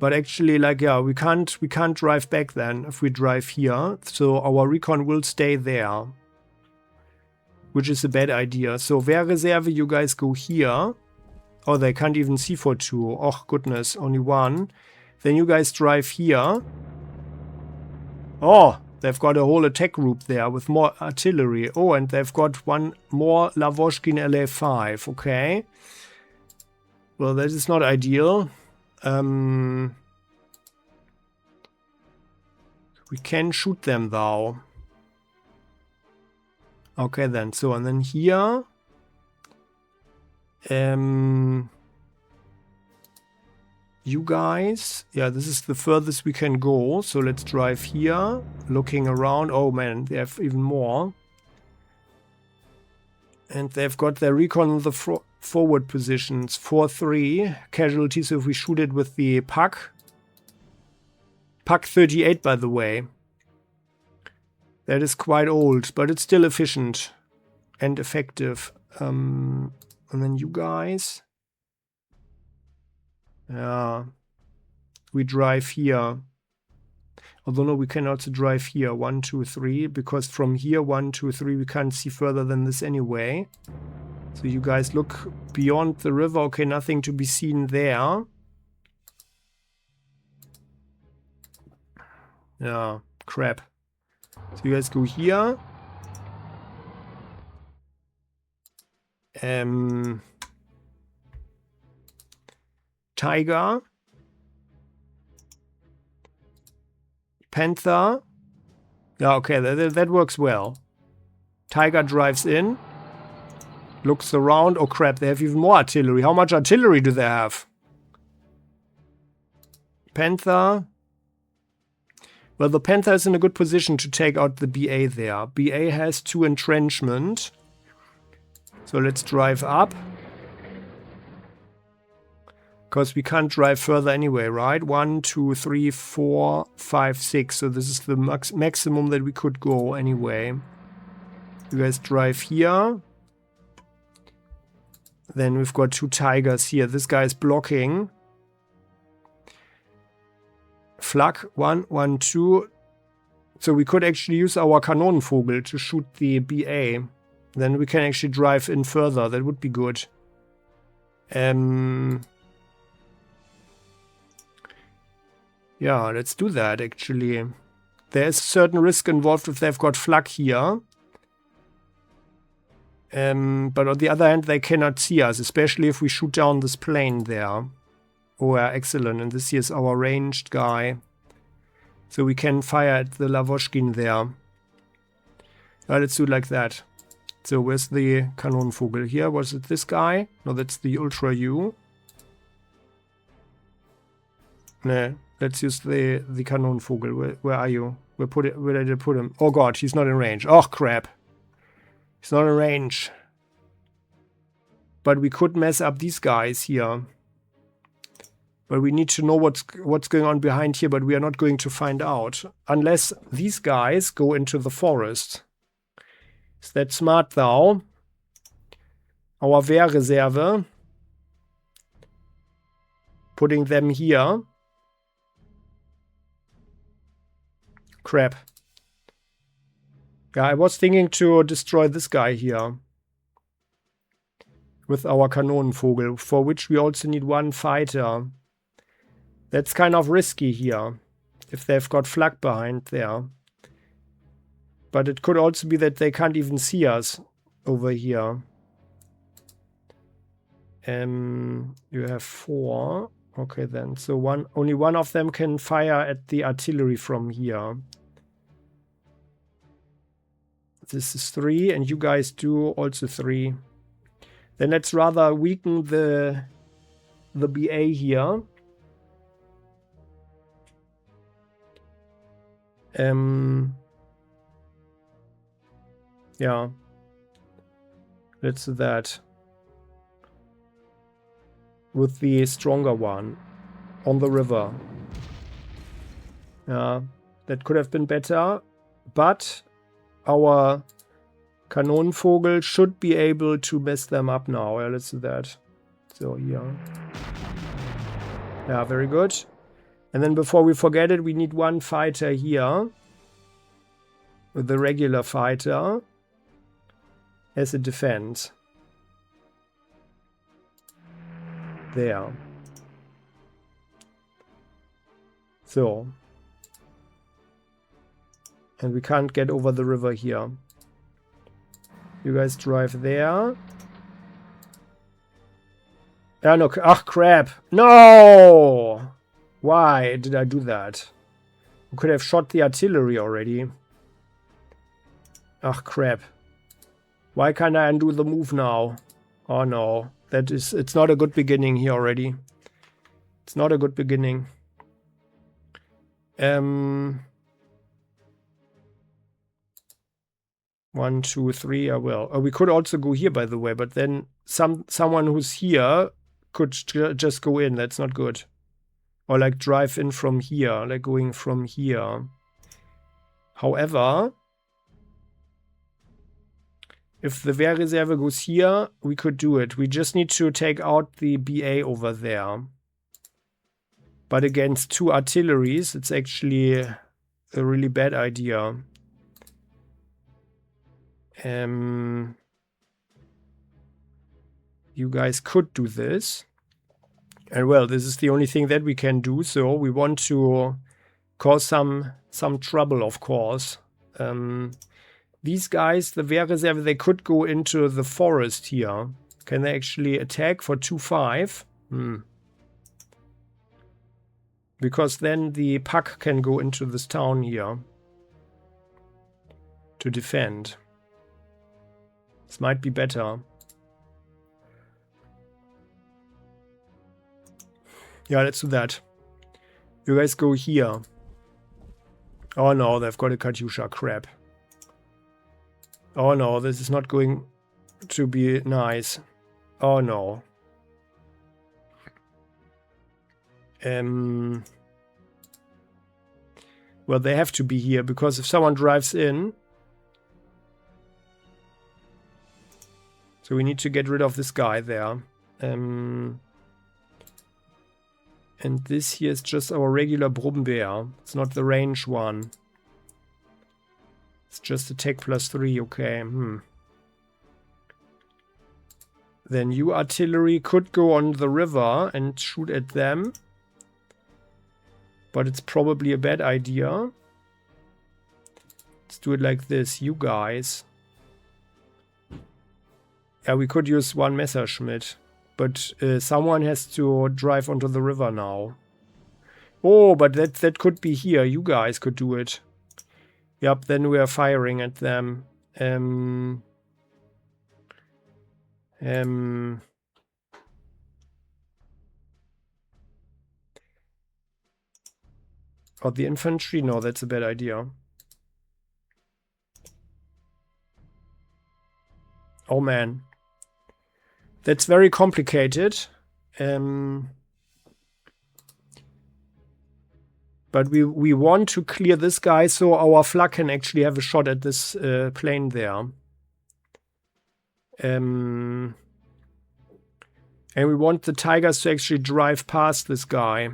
[SPEAKER 1] But actually, like, yeah, we can't drive back then if we drive here. So our recon will stay there, which is a bad idea. So Wehrreserve, you guys go here. Oh, they can't even see for 2. Oh goodness, only 1. Then you guys drive here. Oh, they've got a whole attack group there with more artillery. Oh, and they've got 1 more Lavochkin LA5. Okay. Well, that is not ideal. We can shoot them though. Okay then. So, and then here. You guys, yeah, this is the furthest we can go. So let's drive here, looking around. Oh man, they have even more. And they've got their recon in the forward positions. 4-3 casualties if we shoot it with the PAK. PAK 38, by the way. That is quite old, but it's still efficient and effective. And then you guys. Yeah, we drive here. Although no, we can also drive here. 1, 2, 3, because from here 1, 2, 3 we can't see further than this anyway. So you guys look beyond the river. Okay, nothing to be seen there. Yeah, crap. So you guys go here. Tiger. Panther. Yeah, okay, that works well. Tiger drives in. Looks around. Oh crap, they have even more artillery. How much artillery do they have? Panther. Well, the Panther is in a good position to take out the BA there. BA has 2 entrenchment. So let's drive up. Because we can't drive further anyway, right? 1, 2, 3, 4, 5, 6. So this is the maximum that we could go anyway. You guys drive here. Then we've got 2 tigers here. This guy is blocking. Flak 1, 1, 2. So we could actually use our Kanonenvogel to shoot the BA. Then we can actually drive in further. That would be good. Yeah, let's do that actually. There's a certain risk involved if they've got flak here. But on the other hand, they cannot see us, especially if we shoot down this plane there. Oh, yeah, excellent. And this here is our ranged guy. So we can fire at the Lavochkin there. Let's do it like that. So where's the Kanonenvogel here? Was it this guy? No, that's the Ultra U. No, let's use the Kanonenvogel. Where are you? Where did I put him? Oh god, he's not in range. Oh crap. He's not in range. But we could mess up these guys here. But we need to know what's going on behind here, but we are not going to find out. Unless these guys go into the forest. Is that smart, though? Our Wehrreserve. Putting them here. Crap. Yeah, I was thinking to destroy this guy here. With our Kanonenvogel, for which we also need one fighter. That's kind of risky here. If they've got flak behind there. But it could also be that they can't even see us over here. You have 4. Okay then. So only one of them can fire at the artillery from here. This is 3, and you guys do also 3. Then let's rather weaken the BA here. Yeah. Let's do that. With the stronger one. On the river. Yeah. That could have been better. But our Kanonenvogel should be able to mess them up now. Yeah, let's do that. So, here. Yeah, very good. And then before we forget it, we need one fighter here. With the regular fighter. As a defense. There. So. And we can't get over the river here. You guys drive there. Ah, no. Ach, crap. No! Why did I do that? We could have shot the artillery already. Ach, crap. Why can't I undo the move now? Oh, no. It's not a good beginning here already. It's not a good beginning. 1, 2, 3, I will. We could also go here, by the way, but then someone who's here could just go in. That's not good. Or like drive in from here, like going from here. However, if the Wehrreserve goes here, we could do it. We just need to take out the BA over there. But against 2 artilleries, it's actually a really bad idea. You guys could do this. And well, this is the only thing that we can do. So we want to cause some trouble, of course. These guys, the Wehrreserve, they could go into the forest here. Can they actually attack for 2-5? Because then the pack can go into this town here. To defend. This might be better. Yeah, let's do that. You guys go here. Oh no, they've got a Katyusha. Crap. Oh no, this is not going to be nice. Oh no. Well, they have to be here, because if someone drives in... So we need to get rid of this guy there. And this here is just our regular Brummbär. It's not the range one. It's just attack +3, okay. Then you artillery could go on the river and shoot at them. But it's probably a bad idea. Let's do it like this. You guys. Yeah, we could use one Messerschmitt. But someone has to drive onto the river now. Oh, but that could be here. You guys could do it. Yep, then we are firing at them. Or the infantry? No, that's a bad idea. Oh man. That's very complicated. But we want to clear this guy so our flak can actually have a shot at this plane there. And we want the Tigers to actually drive past this guy.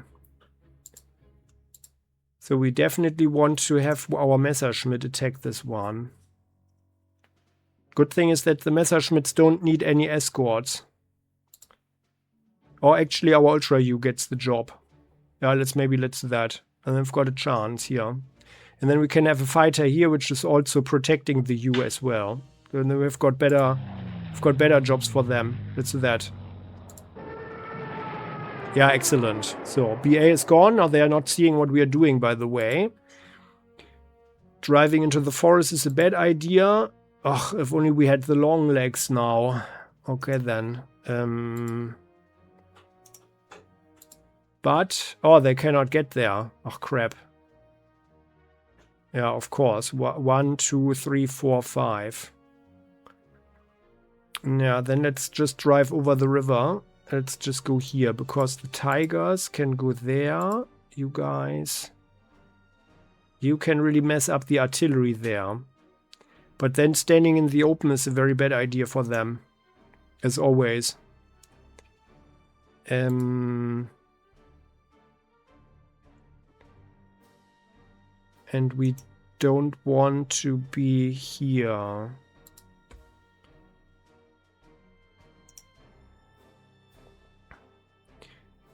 [SPEAKER 1] So we definitely want to have our Messerschmitt attack this one. Good thing is that the Messerschmitts don't need any escorts. Or actually our Ultra U gets the job. Yeah, let's do that. And then we've got a chance here. And then we can have a fighter here which is also protecting the U as well. And then we've got better jobs for them. Let's do that. Yeah, excellent. So BA is gone. Now they are not seeing what we are doing, by the way. Driving into the forest is a bad idea. Ugh, if only we had the long legs now. Okay then. But, oh, they cannot get there. Oh, crap. Yeah, of course. 1, 2, 3, 4, 5. Yeah, then let's just drive over the river. Let's just go here, because the Tigers can go there. You guys. You can really mess up the artillery there. But then standing in the open is a very bad idea for them. As always. And we don't want to be here.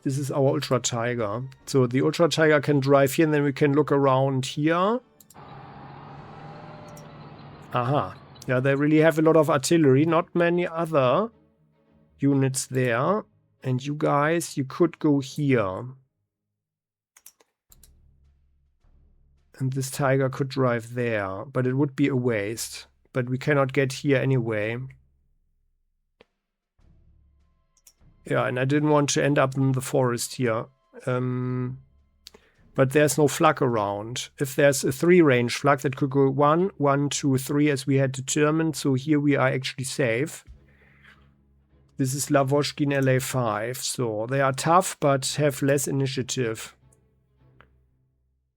[SPEAKER 1] This is our Ultra Tiger. So the Ultra Tiger can drive here and then we can look around here. Aha. Yeah, they really have a lot of artillery. Not many other units there. And you guys, you could go here. And this Tiger could drive there. But it would be a waste. But we cannot get here anyway. Yeah, and I didn't want to end up in the forest here. But there's no flak around. If there's a 3-range flak, that could go 1, 1, 2, 3, as we had determined. So here we are actually safe. This is Lavochkin LA5. So they are tough, but have less initiative.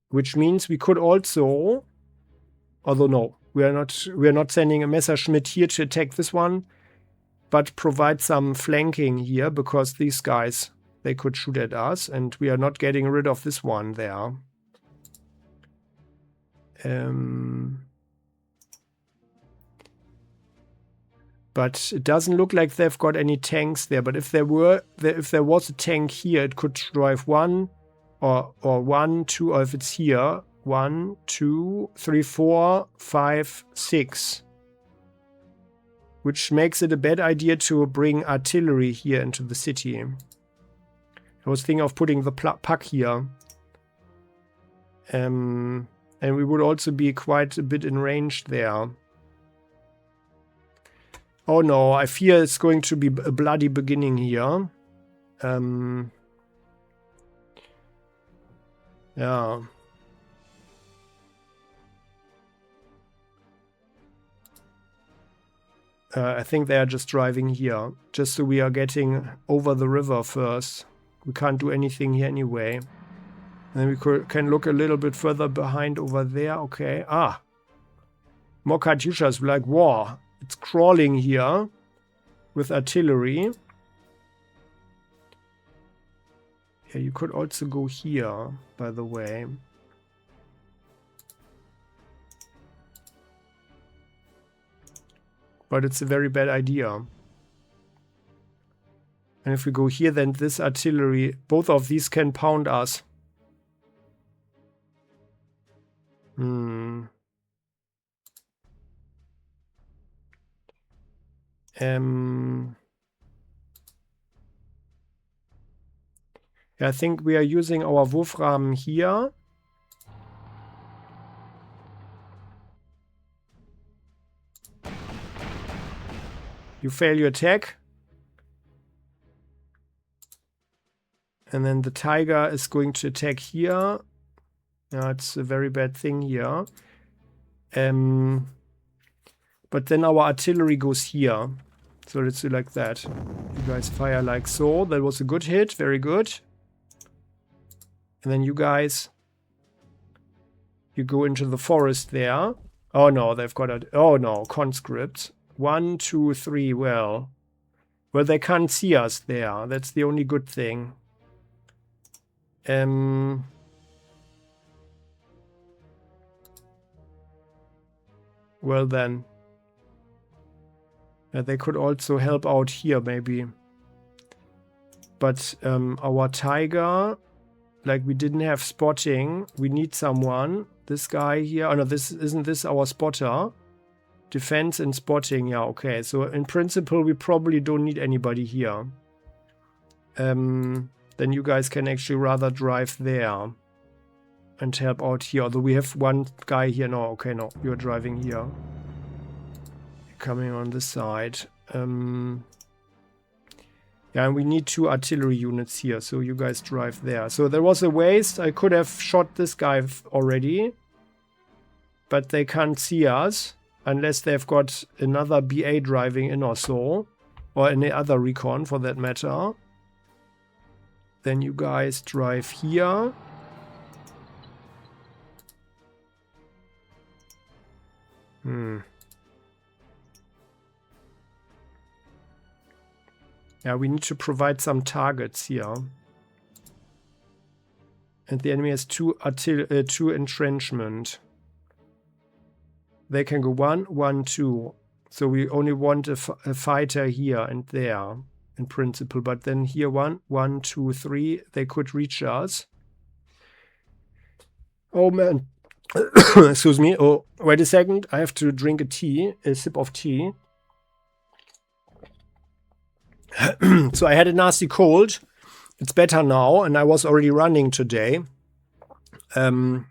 [SPEAKER 1] Which means we could also... Although no, we are not sending a Messerschmitt here to attack this one. But provide some flanking here, because these guys, they could shoot at us, and we are not getting rid of this one there. But it doesn't look like they've got any tanks there. But if there was a tank here, it could drive 1 or 1, 2, or if it's here, 1, 2, 3, 4, 5, 6. Which makes it a bad idea to bring artillery here into the city. I was thinking of putting the puck here. And we would also be quite a bit in range there. Oh no, I fear it's going to be a bloody beginning here. Yeah. I think they are just driving here. Just so we are getting over the river first. We can't do anything here anyway. And we can look a little bit further behind over there. Okay. Ah. More Katyushas, like war. It's crawling here. With artillery. Yeah, you could also go here, by the way. But it's a very bad idea. And if we go here, then this artillery, both of these can pound us. Yeah, I think we are using our Wurfrahmen here. You fail your attack. And then the Tiger is going to attack here. Yeah, it's a very bad thing here. But then our artillery goes here. So let's do like that. You guys fire like so. That was a good hit. Very good. And then you guys, you go into the forest there. Oh no, they've got a... Oh no, conscripts. 1, 2, 3. Well, they can't see us there. That's the only good thing. Well then. They could also help out here, maybe. But our tiger, like we didn't have spotting. We need someone. This guy here. Oh no, isn't this our spotter? Defense and spotting. Yeah, okay. So in principle, we probably don't need anybody here. Then you guys can actually rather drive there and help out here. Although we have one guy here. No, okay, no. You're driving here. Coming on this side. Yeah, and we need 2 artillery units here, so you guys drive there. So there was a waste. I could have shot this guy already, but they can't see us unless they've got another BA driving in or so, or any other recon for that matter. Then you guys drive here. Yeah, we need to provide some targets here. And the enemy has 2 entrenchment. They can go 1, 1, 2. So we only want a fighter here and there, in principle. But then here 1, 1, 2, 3. They could reach us. Oh man. Excuse me. Oh, wait a second. I have to drink a sip of tea. So I had a nasty cold. It's better now, and I was already running today. But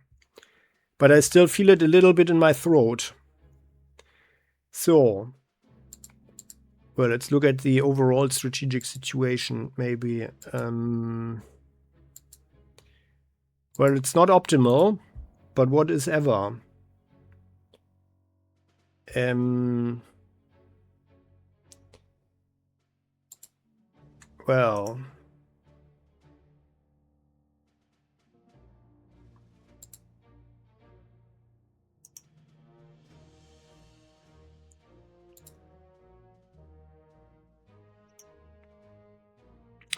[SPEAKER 1] I still feel it a little bit in my throat. So, well, let's look at the overall strategic situation, maybe. Well, it's not optimal, but what is ever? Well,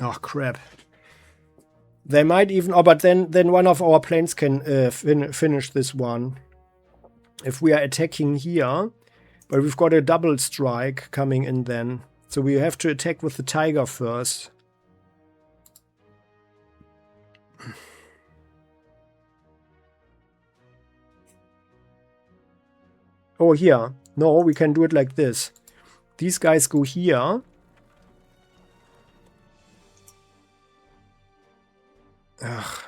[SPEAKER 1] oh crap! They might even. Oh, but then one of our planes can finish this one if we are attacking here. But we've got a double strike coming in then. So we have to attack with the tiger first. Oh, here. No, we can do it like this. These guys go here. Ugh.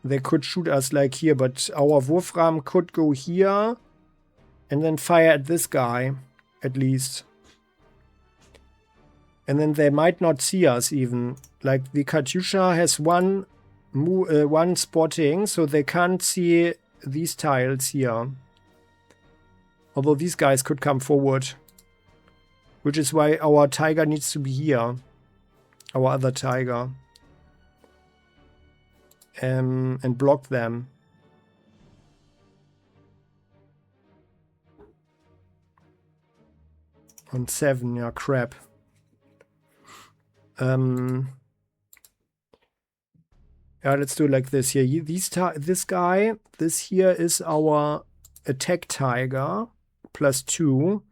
[SPEAKER 1] They could shoot us like here, but our Wurfrahmen could go here and then fire at this guy, at least. And then they might not see us even. Like the Katyusha has one spotting, so they can't see these tiles here. Although these guys could come forward. Which is why our tiger needs to be here. Our other tiger. And block them. On 7, yeah, crap. Yeah, let's do it like this here. This guy, this here is our attack tiger, +2.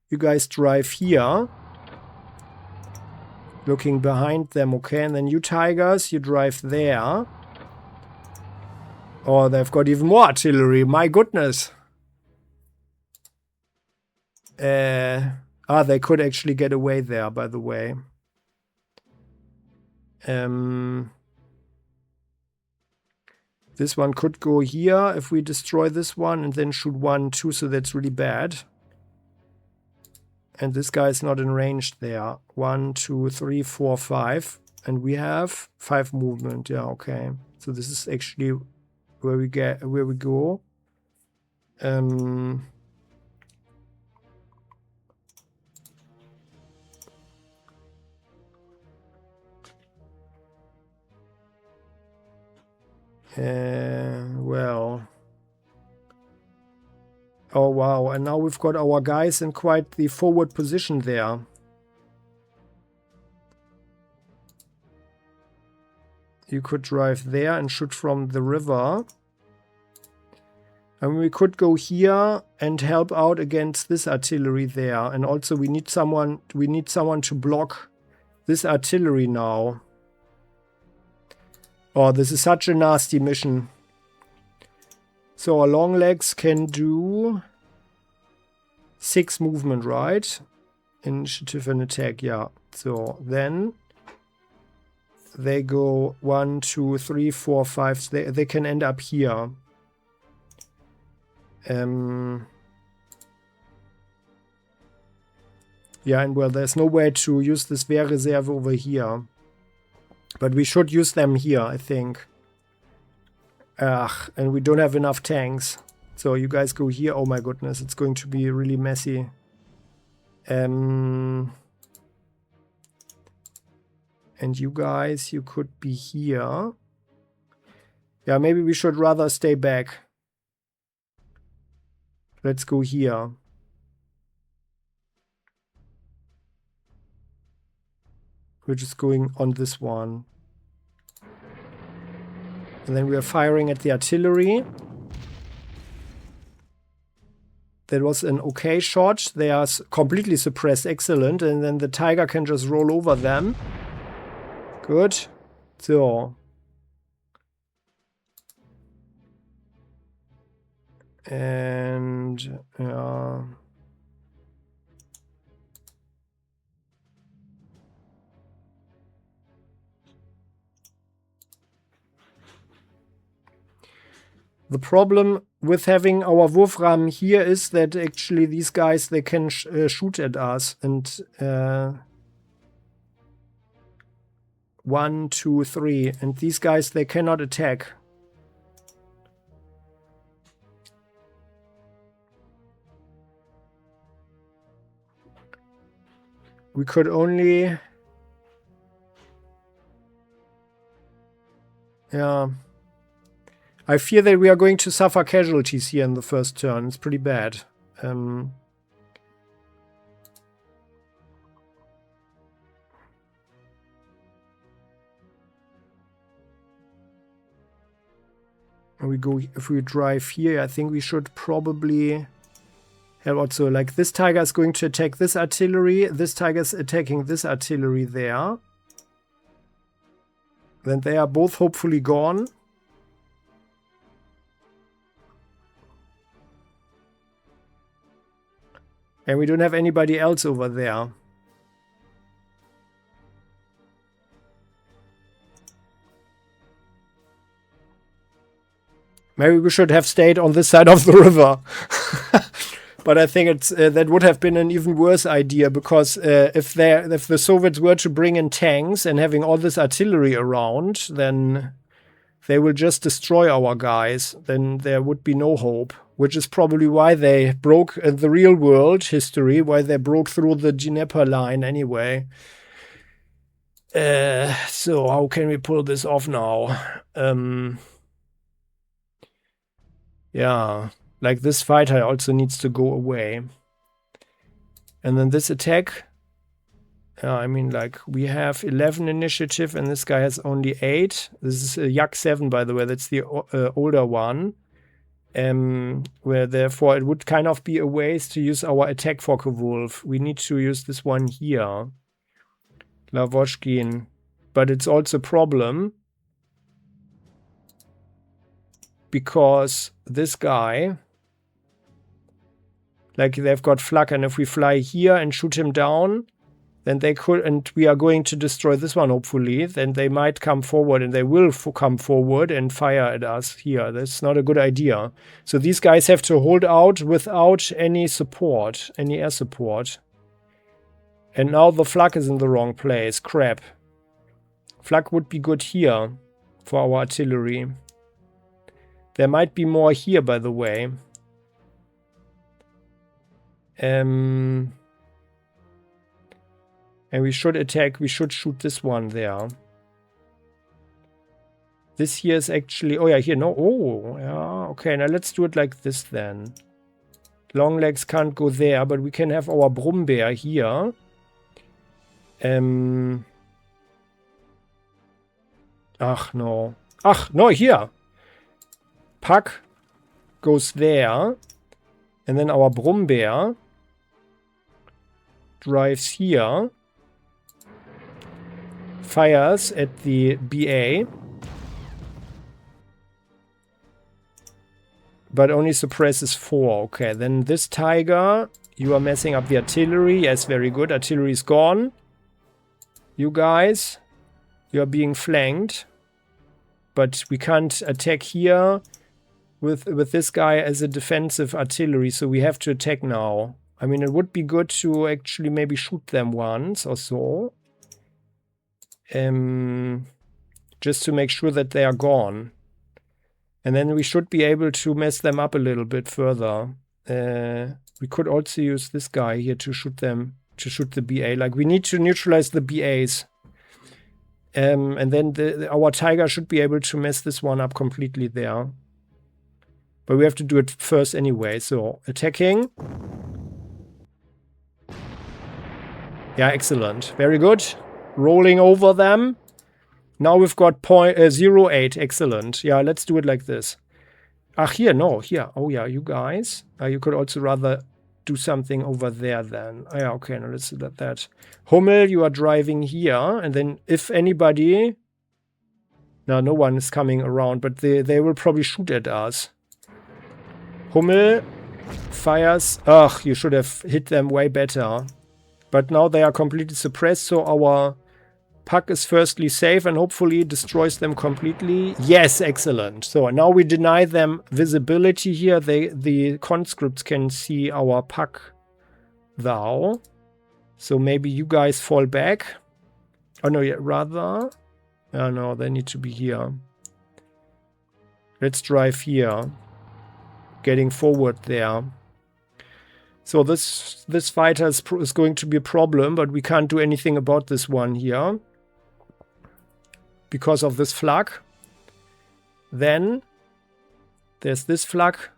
[SPEAKER 1] You guys drive here. Looking behind them, okay? And then you tigers, you drive there. Oh, they've got even more artillery, my goodness. They could actually get away there, by the way. This one could go here if we destroy this one and then shoot 1, 2, so that's really bad. And this guy is not in range there. 1, 2, 3, 4, 5. And we have 5 movement. Yeah, okay. So this is actually where we go. Well. Oh wow, and now we've got our guys in quite the forward position there. You could drive there and shoot from the river. And we could go here and help out against this artillery there. And also we need someone to block this artillery now. Oh, this is such a nasty mission. So our long legs can do 6 movement, right? Initiative and attack, yeah. So then they go 1, 2, 3, 4, 5. They can end up here. Yeah, and well, there's no way to use this Wehrreserve over here. But we should use them here, I think. And we don't have enough tanks. So you guys go here. Oh my goodness, it's going to be really messy. And you guys, you could be here. Yeah, maybe we should rather stay back. Let's go here. We're just going on this one. And then we are firing at the artillery. That was an okay shot. They are completely suppressed. Excellent. And then the Tiger can just roll over them. Good. So. And the problem with having our Wurfrahmen here is that actually these guys, they can shoot at us. And 1, 2, 3. And these guys, they cannot attack. We could only... Yeah. I fear that we are going to suffer casualties here in the first turn. It's pretty bad. If we drive here, I think we should probably have also, like, this Tiger is going to attack this artillery. This Tiger is attacking this artillery there. Then they are both hopefully gone. And we don't have anybody else over there. Maybe we should have stayed on this side of the river. But I think it's that would have been an even worse idea, because if the Soviets were to bring in tanks and having all this artillery around, then they will just destroy our guys. Then there would be no hope, which is probably why they broke the real world history, why they broke through the Dnieper line anyway. So how can we pull this off now? Yeah. Like, this fighter also needs to go away. And then this attack. I mean, like, we have 11 initiative and this guy has only 8. This is a Yak 7, by the way. That's the older one. Where therefore it would kind of be a waste to use our attack Focke-Wulf. We need to use this one here. Lavochkin. But it's also a problem. Because this guy... Like, they've got flak, and if we fly here and shoot him down, then they could, and we are going to destroy this one, hopefully, then they might come forward, and they will come forward and fire at us here. That's not a good idea. So these guys have to hold out without any support, any air support. And now the flak is in the wrong place. Crap. Flak would be good here for our artillery. There might be more here, by the way. And we should attack, we should shoot this one there. This here is actually, oh yeah, here, no, oh, yeah, okay, now let's do it like this then. Long legs can't go there, but we can have our Brummbär here. Ach, no. Ach, no, here. Puck goes there. And then our Brummbär drives here. Fires at the BA. But only suppresses 4. Okay, then this Tiger, you are messing up the artillery. Yes, very good. Artillery is gone. You guys, you are being flanked. But we can't attack here with this guy as a defensive artillery, so we have to attack now. I mean, it would be good to actually maybe shoot them once or so. Just to make sure that they are gone. And then we should be able to mess them up a little bit further. We could also use this guy here to shoot them, to shoot the BA. Like, we need to neutralize the BAs. And then our Tiger should be able to mess this one up completely there. But we have to do it first anyway. So, attacking. Yeah, excellent. Very good. Rolling over them. Now we've got 0.08. Excellent. Yeah, let's do it like this. Ach, here, no, here. Oh, yeah, you guys. You could also rather do something over there then. Oh, yeah, okay, now let's do that. Hummel, you are driving here. And then if anybody... No one is coming around, but they will probably shoot at us. Hummel fires. Ugh, you should have hit them way better. But now they are completely suppressed, so our Puck is firstly safe and hopefully destroys them completely. Yes, excellent. So now we deny them visibility here. The conscripts can see our Puck thou. So maybe you guys fall back. Oh no, yeah, rather. Oh no, they need to be here. Let's drive here. Getting forward there. So this fighter is going to be a problem, but we can't do anything about this one here. Because of this flak. Then there's this flak.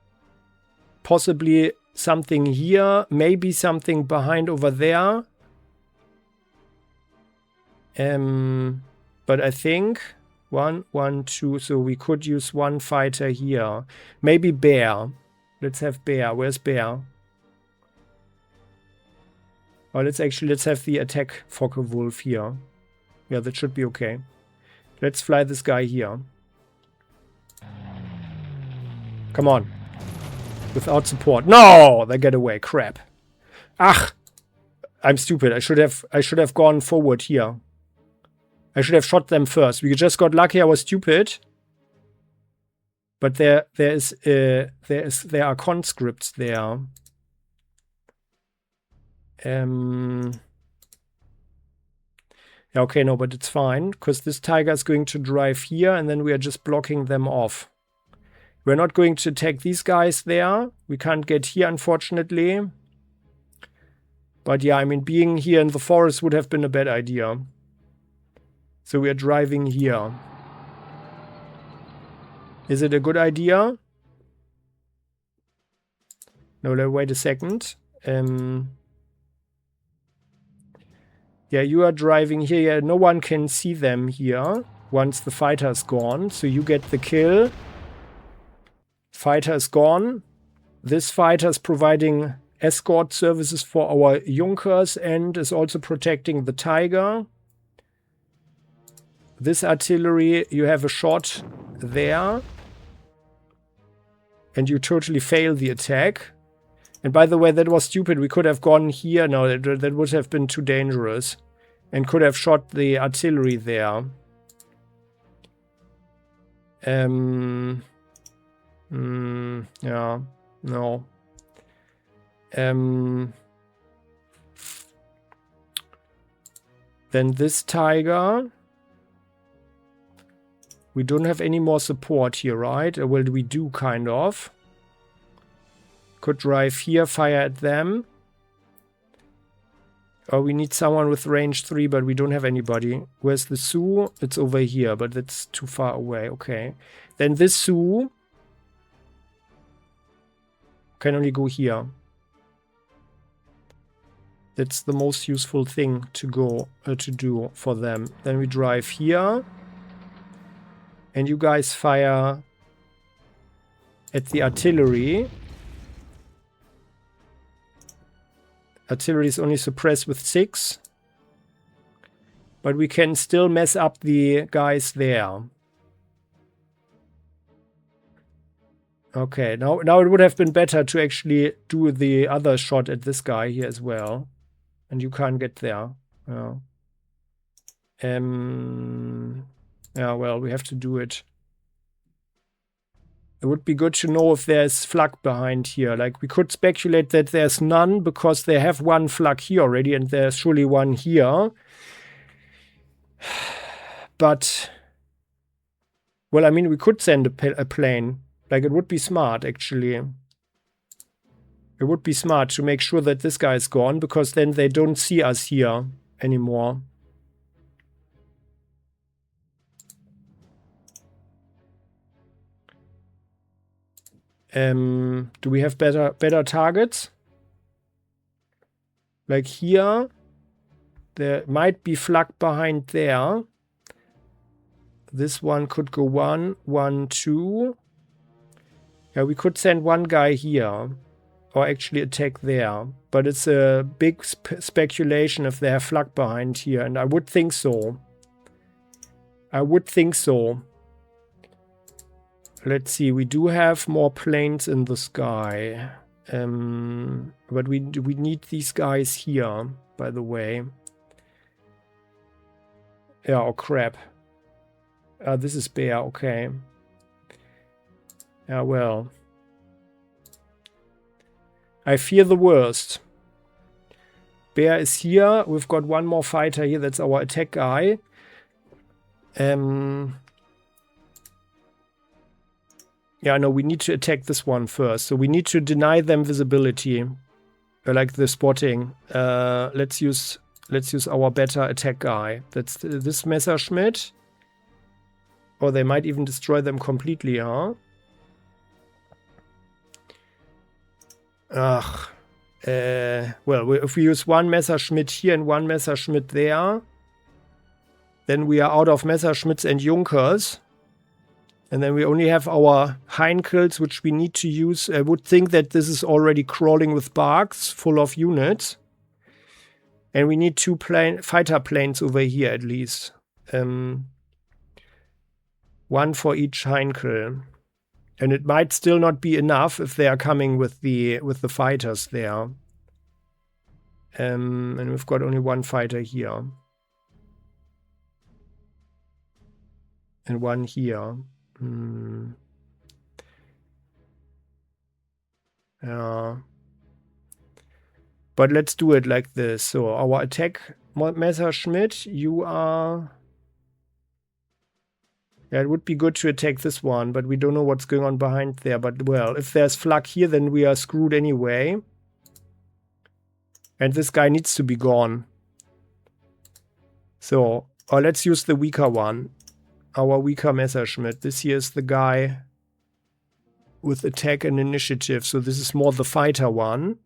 [SPEAKER 1] Possibly something here. Maybe something behind over there. But I think 1, 2. So we could use one fighter here. Maybe Bear. Let's have Bear. Where's Bear? Oh, let's have the attack Focke-Wulf here. Yeah, that should be okay. Let's fly this guy here. Come on. Without support. No! They get away. Crap. Ach! I'm stupid. I should have gone forward here. I should have shot them first. We just got lucky. I was stupid. But there are conscripts there. Yeah, okay, no, but it's fine, because this Tiger is going to drive here, and then we are just blocking them off. We're not going to attack these guys there. We can't get here, unfortunately. But yeah, I mean, being here in the forest would have been a bad idea. So we are driving here. Is it a good idea? No, wait a second. Yeah, you are driving here. Yeah, no one can see them here once the fighter's gone. So you get the kill. Fighter's gone. This fighter's providing escort services for our Junkers and is also protecting the Tiger. This artillery, you have a shot there. And you totally fail the attack. And by the way, that was stupid. We could have gone here. No, that would have been too dangerous. And could have shot the artillery there. Yeah, no. Then this Tiger. We don't have any more support here, right? Or well, we do, kind of. Could drive here, fire at them. Or we need someone with range 3, but we don't have anybody. Where's the Sioux? It's over here, but that's too far away. Okay. Then this Sioux can only go here. That's the most useful thing to go to do for them. Then we drive here. And you guys fire at the artillery. Artillery is only suppressed with 6. But we can still mess up the guys there. Okay, now it would have been better to actually do the other shot at this guy here as well. And you can't get there. Yeah. Yeah, well, we have to do it. It would be good to know if there's flak behind here. Like, we could speculate that there's none because they have one flak here already and there's surely one here. But, well, I mean, we could send a plane. Like, it would be smart, actually. It would be smart to make sure that this guy is gone because then they don't see us here anymore. Do we have better targets? Like here, there might be flak behind there. This one could go 1, 1, 2. Yeah, we could send one guy here. Or actually attack there. But it's a big speculation if they have flak behind here. And I would think so. I would think so. Let's see, we do have more planes in the sky. But we need these guys here, by the way. Yeah, oh crap. This is Bear, okay. Yeah, well. I fear the worst. Bear is here. We've got one more fighter here. That's our attack guy. Yeah, no, we need to attack this one first. So we need to deny them visibility. Like the spotting. Let's use our better attack guy. That's this Messerschmitt. Or they might even destroy them completely, huh? Ugh. Well, if we use one Messerschmitt here and one Messerschmitt there, then we are out of Messerschmitts and Junkers. And then we only have our Heinkels, which we need to use. I would think that this is already crawling with barks, full of units. And we need 2 fighter planes over here at least. One for each Heinkel. And it might still not be enough if they are coming with the fighters there. And we've got only one fighter here. And one here. Yeah. But let's do it like this. So our attack Messerschmitt, you are... Yeah, it would be good to attack this one, but we don't know what's going on behind there. But, well, if there's flak here, then we are screwed anyway. And this guy needs to be gone. So, or let's use the weaker one. Our weaker Messerschmitt. This here is the guy with attack and initiative. So this is more the fighter one.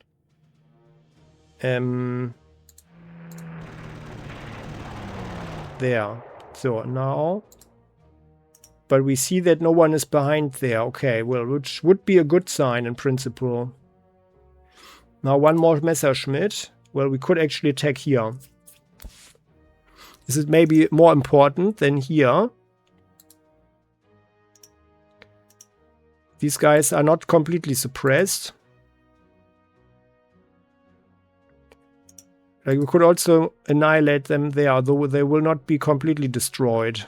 [SPEAKER 1] There. So, now... But we see that no one is behind there. Okay, well, which would be a good sign in principle. Now one more Messerschmitt. Well, we could actually attack here. This is maybe more important than here. These guys are not completely suppressed. Like, we could also annihilate them there, though they will not be completely destroyed.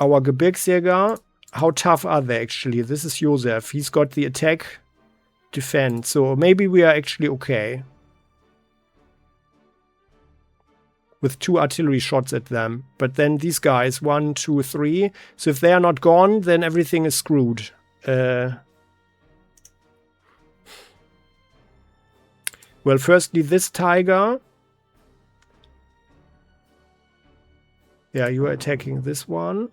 [SPEAKER 1] Our Gebirgsjäger, how tough are they actually? This is Josef. He's got the attack, defense. So maybe we are actually okay. with 2 artillery shots at them. But then these guys, 1, 2, 3. So if they are not gone, then everything is screwed. Well, firstly, this tiger. Yeah, you are attacking this one.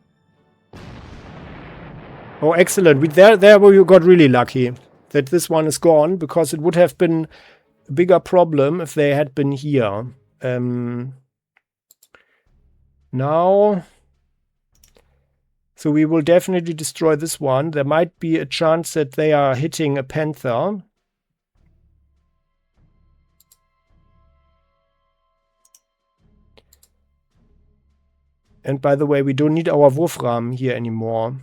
[SPEAKER 1] Oh, excellent. There you got really lucky that this one is gone, because it would have been a bigger problem if they had been here. Now, so we will definitely destroy this one. There might be a chance that they are hitting a Panther. And by the way, we don't need our Wurfrahmen here anymore.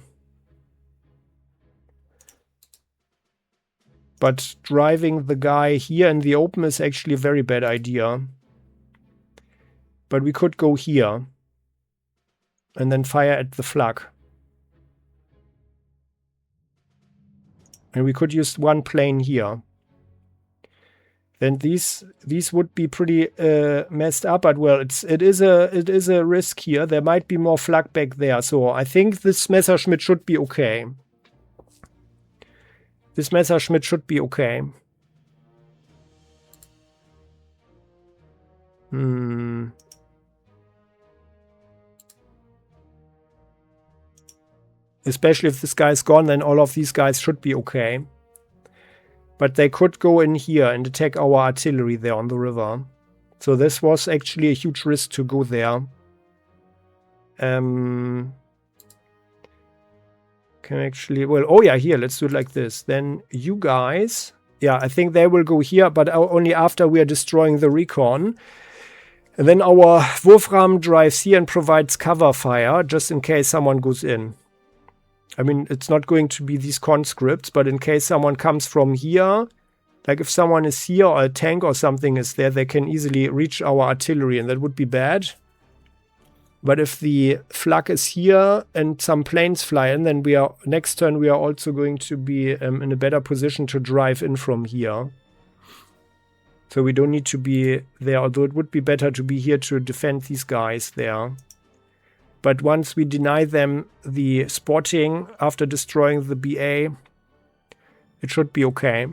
[SPEAKER 1] But driving the guy here in the open is actually a very bad idea. But we could go here. And then fire at the flak. And we could use one plane here. Then these would be pretty messed up, but well, it is a risk here. There might be more flak back there, so I think this Messerschmitt should be okay. This Messerschmitt should be okay. Especially if this guy is gone, then all of these guys should be okay. But they could go in here and attack our artillery there on the river. So this was actually a huge risk to go there. Can actually... Well, oh yeah, here, let's do it like this. Then you guys... Yeah, I think they will go here, but only after we are destroying the recon. And then our Wurfrahmen drives here and provides cover fire, just in case someone goes in. I mean, it's not going to be these conscripts, but in case someone comes from here, like if someone is here or a tank or something is there, they can easily reach our artillery, and that would be bad. But if the flak is here and some planes fly in, then next turn we are also going to be in a better position to drive in from here. So we don't need to be there, although it would be better to be here to defend these guys there. But once we deny them the spotting after destroying the BA, it should be okay.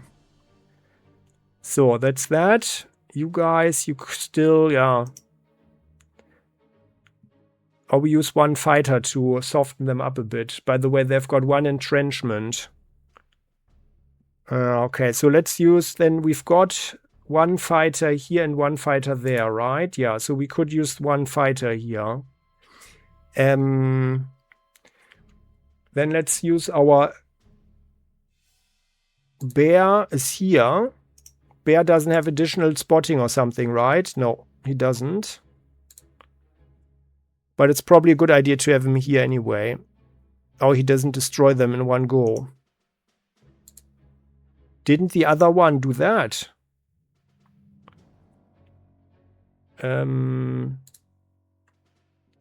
[SPEAKER 1] So that's that. You guys, you still, yeah. Or we use one fighter to soften them up a bit. By the way, they've got one entrenchment. Okay, so let's use, then we've got one fighter here and one fighter there, right? Yeah, so we could use one fighter here. Then let's use our bear is here. Bear doesn't have additional spotting or something, right? No, he doesn't. But it's probably a good idea to have him here anyway. Oh, he doesn't destroy them in one go. Didn't the other one do that?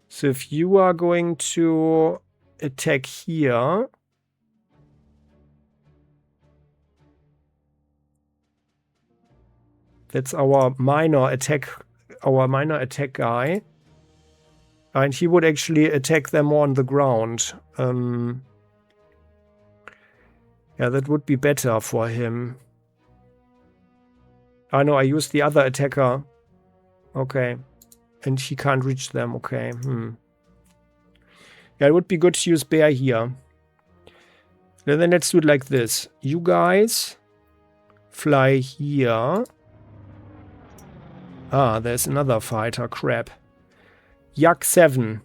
[SPEAKER 1] So if you are going to attack here, that's our minor attack guy. And he would actually attack them more on the ground. Yeah, that would be better for him. Oh no, I used the other attacker. Okay. And he can't reach them. Okay. Yeah, it would be good to use bear here. And then let's do it like this. You guys fly here. Ah, there's another fighter. Crap. Yak 7.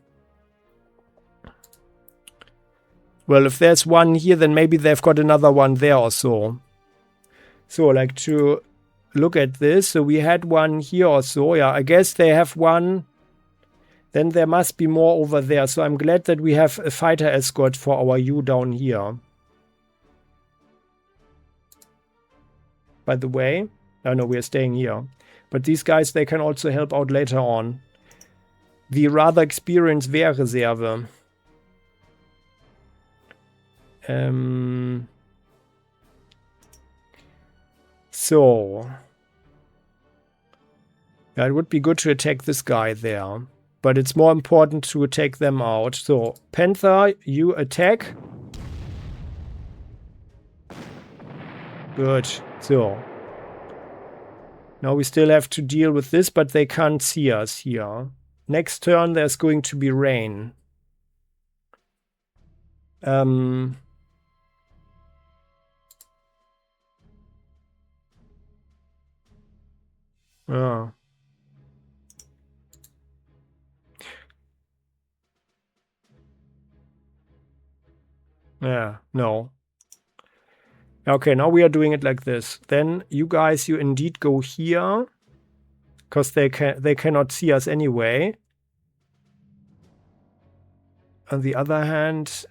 [SPEAKER 1] Well, if there's one here, then maybe they've got another one there or so. So, like, to look at this. So we had one here or so. Yeah, I guess they have one. Then there must be more over there. So I'm glad that we have a fighter escort for our U down here. By the way. Oh no, we're staying here. But these guys, they can also help out later on. The rather experienced Wehrreserve. So. Yeah, it would be good to attack this guy there. But it's more important to take them out. So, Panther, you attack. Good. So. Now we still have to deal with this, but they can't see us here. Next turn, there's going to be rain. Oh. Yeah, no. Okay, now we are doing it like this. Then you guys, you indeed go here. Because they cannot see us anyway. On the other hand,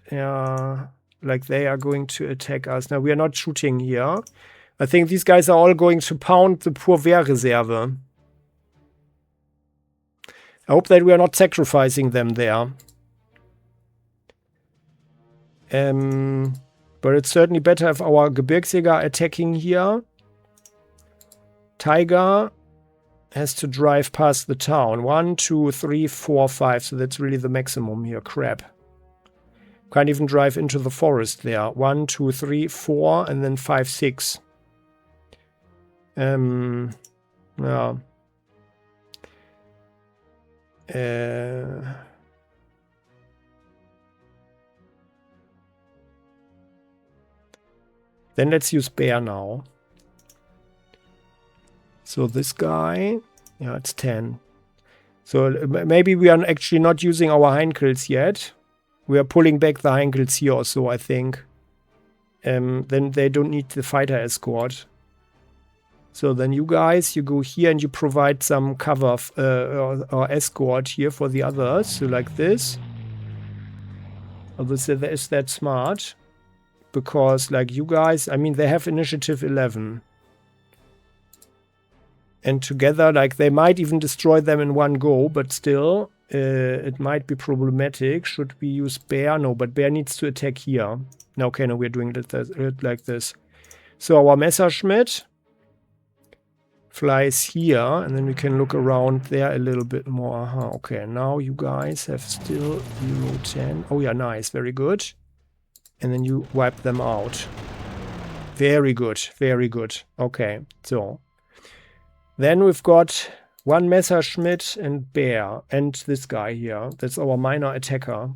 [SPEAKER 1] like they are going to attack us. Now we are not shooting here. I think these guys are all going to pound the poor Wehrreserve. I hope that we are not sacrificing them there. But it's certainly better if our Gebirgsjäger are attacking here. Tiger has to drive past the town. 1, 2, 3, 4, 5. So that's really the maximum here. Crap. Can't even drive into the forest there. 1, 2, 3, 4, and then 5, 6. Yeah. Then let's use bear now. So this guy, yeah, it's 10. So maybe we are actually not using our Heinkels yet. We are pulling back the Heinkels here or so, I think. Then they don't need the fighter escort. So then you guys, you go here and you provide some cover or escort here for the others. So like this. Obviously, is that smart? Because like you guys, I mean, they have initiative 11. And together, like, they might even destroy them in one go, but still, it might be problematic. Should we use bear? No, but bear needs to attack here. No, okay, no, we're doing it like this. So our Messerschmitt flies here, and then we can look around there a little bit more. Okay, now you guys have still 0, 10. Oh yeah, nice, very good. And then you wipe them out. Very good, very good. Okay, so then we've got one Messerschmitt and bear, and this guy here. That's our minor attacker.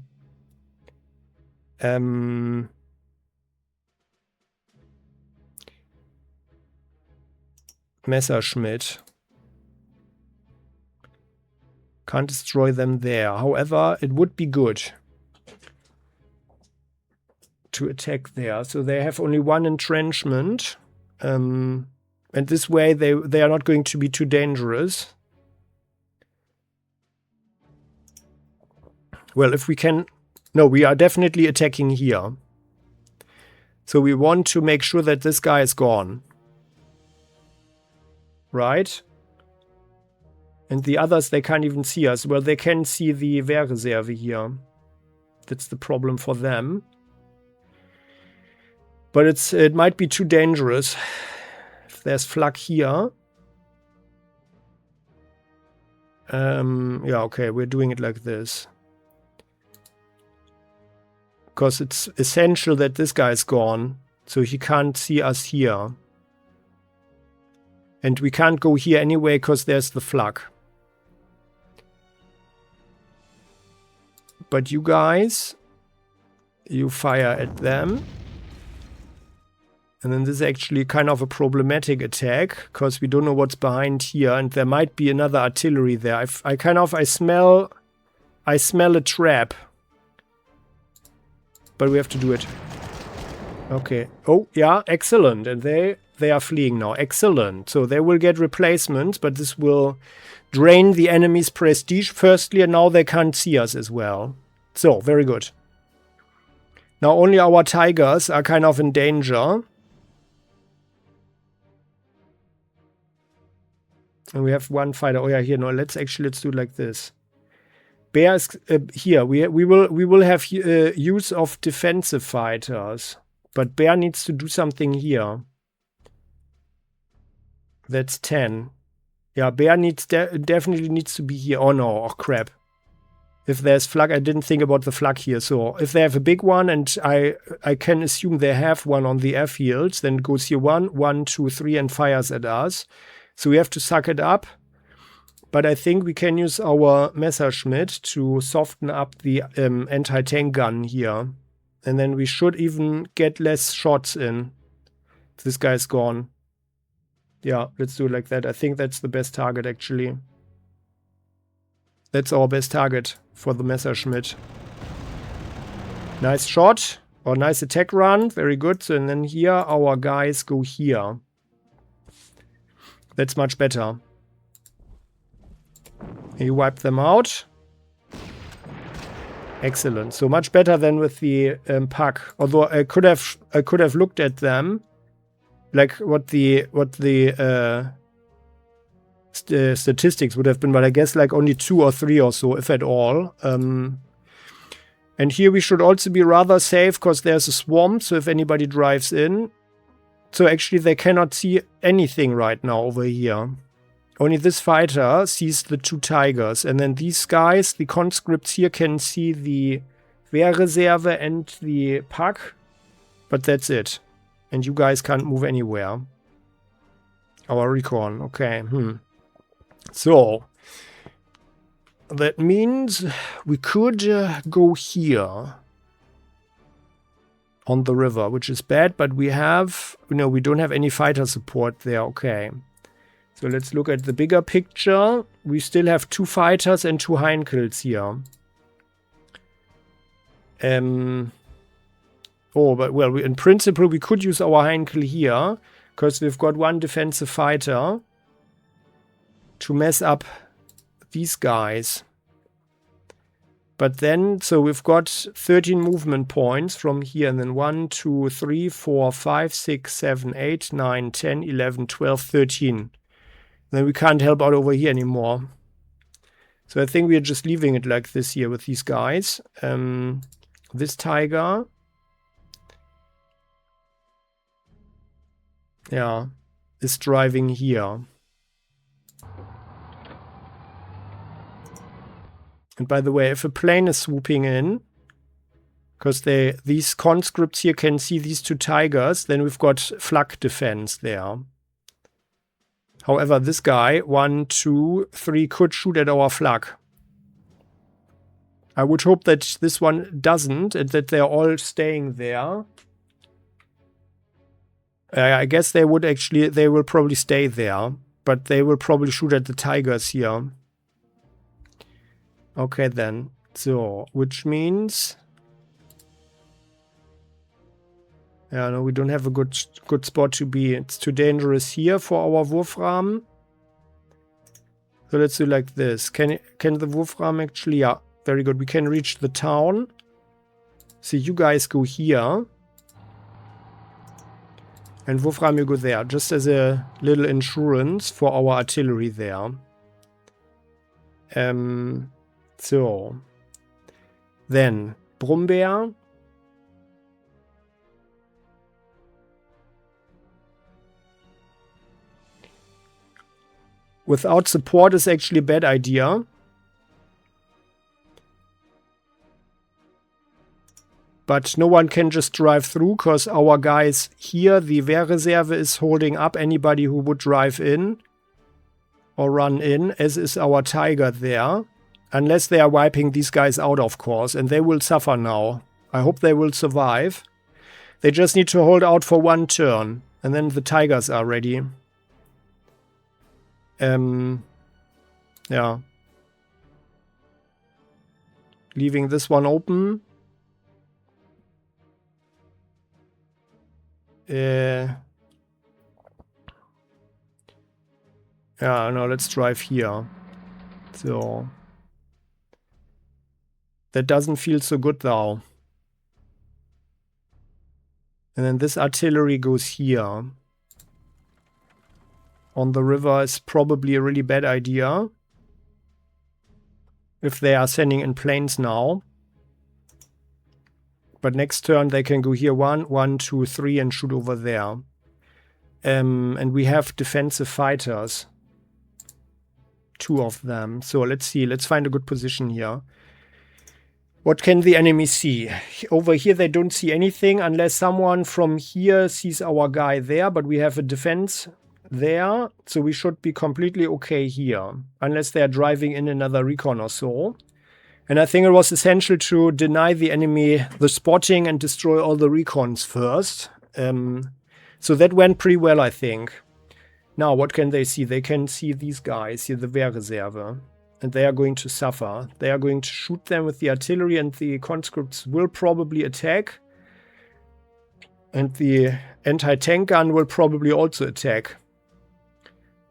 [SPEAKER 1] Messerschmitt. Can't destroy them there. However, it would be good to attack there. So they have only one entrenchment. And this way they are not going to be too dangerous. Well, if we can... No, we are definitely attacking here. So we want to make sure that this guy is gone. Right? And the others, they can't even see us. Well, they can see the Wehrreserve here. That's the problem for them. But it might be too dangerous. If there's flak here. Yeah, okay, we're doing it like this. Because it's essential that this guy is gone. So he can't see us here. And we can't go here anyway because there's the flak. But you guys, you fire at them. And then this is actually kind of a problematic attack because we don't know what's behind here, and there might be another artillery there. I smell a trap. But we have to do it. Okay. Oh, yeah, excellent. And they are fleeing now. Excellent. So they will get replacements, but this will drain the enemy's prestige firstly, and now they can't see us as well. So, very good. Now only our tigers are kind of in danger. And we have one fighter. Oh yeah, here. No, let's do it like this. Bear is here. We will have use of defensive fighters, but bear needs to do something here. That's 10. Yeah, bear needs definitely needs to be here. Oh no, oh crap. If there's flak, I didn't think about the flak here. So if they have a big one, and I can assume they have one on the airfields, then it goes here 1, 1, 2, 3, and fires at us. So we have to suck it up. But I think we can use our Messerschmitt to soften up the anti-tank gun here. And then we should even get less shots in. This guy's gone. Yeah, let's do it like that. I think that's the best target, actually. That's our best target for the Messerschmitt. Nice shot. Or nice attack run. Very good. And then here, our guys go here. That's much better. You wipe them out. Excellent. So much better than with the pack. Although I could have looked at them, like what the statistics would have been, but I guess like only 2 or 3 or so, if at all. And here we should also be rather safe because there's a swamp. So if anybody drives in, so actually they cannot see anything right now over here. Only this fighter sees the 2 tigers. And then these guys, the conscripts here, can see the Wehrreserve and the pack. But that's it. And you guys can't move anywhere. Our recon. Okay. So. That means we could go here. On the river, which is bad. But we have... No, we don't have any fighter support there. Okay. So let's look at the bigger picture. We still have 2 fighters and 2 Heinkels here. Oh, but well, in principle, we could use our Heinkel here. Because we've got 1 defensive fighter. To mess up these guys. But then, so we've got 13 movement points from here. And then 1, 2, 3, 4, 5, 6, 7, 8, 9, 10, 11, 12, 13. Then we can't help out over here anymore. So I think we're just leaving it like this here with these guys. This tiger. Yeah. Is driving here. And by the way, if a plane is swooping in, because these conscripts here can see these 2 tigers, then we've got flak defense there. However, this guy, 1, 2, 3, could shoot at our flak. I would hope that this one doesn't, and that they're all staying there. I guess they will probably stay there. But they will probably shoot at the tigers here. Okay then. So, which means... Yeah, no, we don't have a good spot to be. It's too dangerous here for our Wurfrahmen. So let's do like this. Can the Wurfrahmen actually... Yeah, very good. We can reach the town. So you guys go here. And Wurfrahmen, you go there. Just as a little insurance for our artillery there. So. Then, Brumbeer. Without support is actually a bad idea. But no one can just drive through, because our guys here, the Wehrreserve, is holding up anybody who would drive in or run in, as is our tiger there. Unless they are wiping these guys out, of course, and they will suffer now. I hope they will survive. They just need to hold out for 1 turn, and then the tigers are ready. Yeah. Leaving this one open. Yeah, no, let's drive here. So. That doesn't feel so good though. And then this artillery goes here. On the river is probably a really bad idea. If they are sending in planes now. But next turn they can go here 1, 1, 2, 3 and shoot over there. And we have defensive fighters. 2 of them. So let's see. Let's find a good position here. What can the enemy see? Over here they don't see anything unless someone from here sees our guy there, but we have a defense there, so we should be completely okay here, unless they are driving in another recon or so. And I think it was essential to deny the enemy the spotting and destroy all the recons first. So that went pretty well, I think. Now, what can they see? They can see these guys here, the Wehrreserve. And they are going to suffer. They are going to shoot them with the artillery, and the conscripts will probably attack. And the anti-tank gun will probably also attack,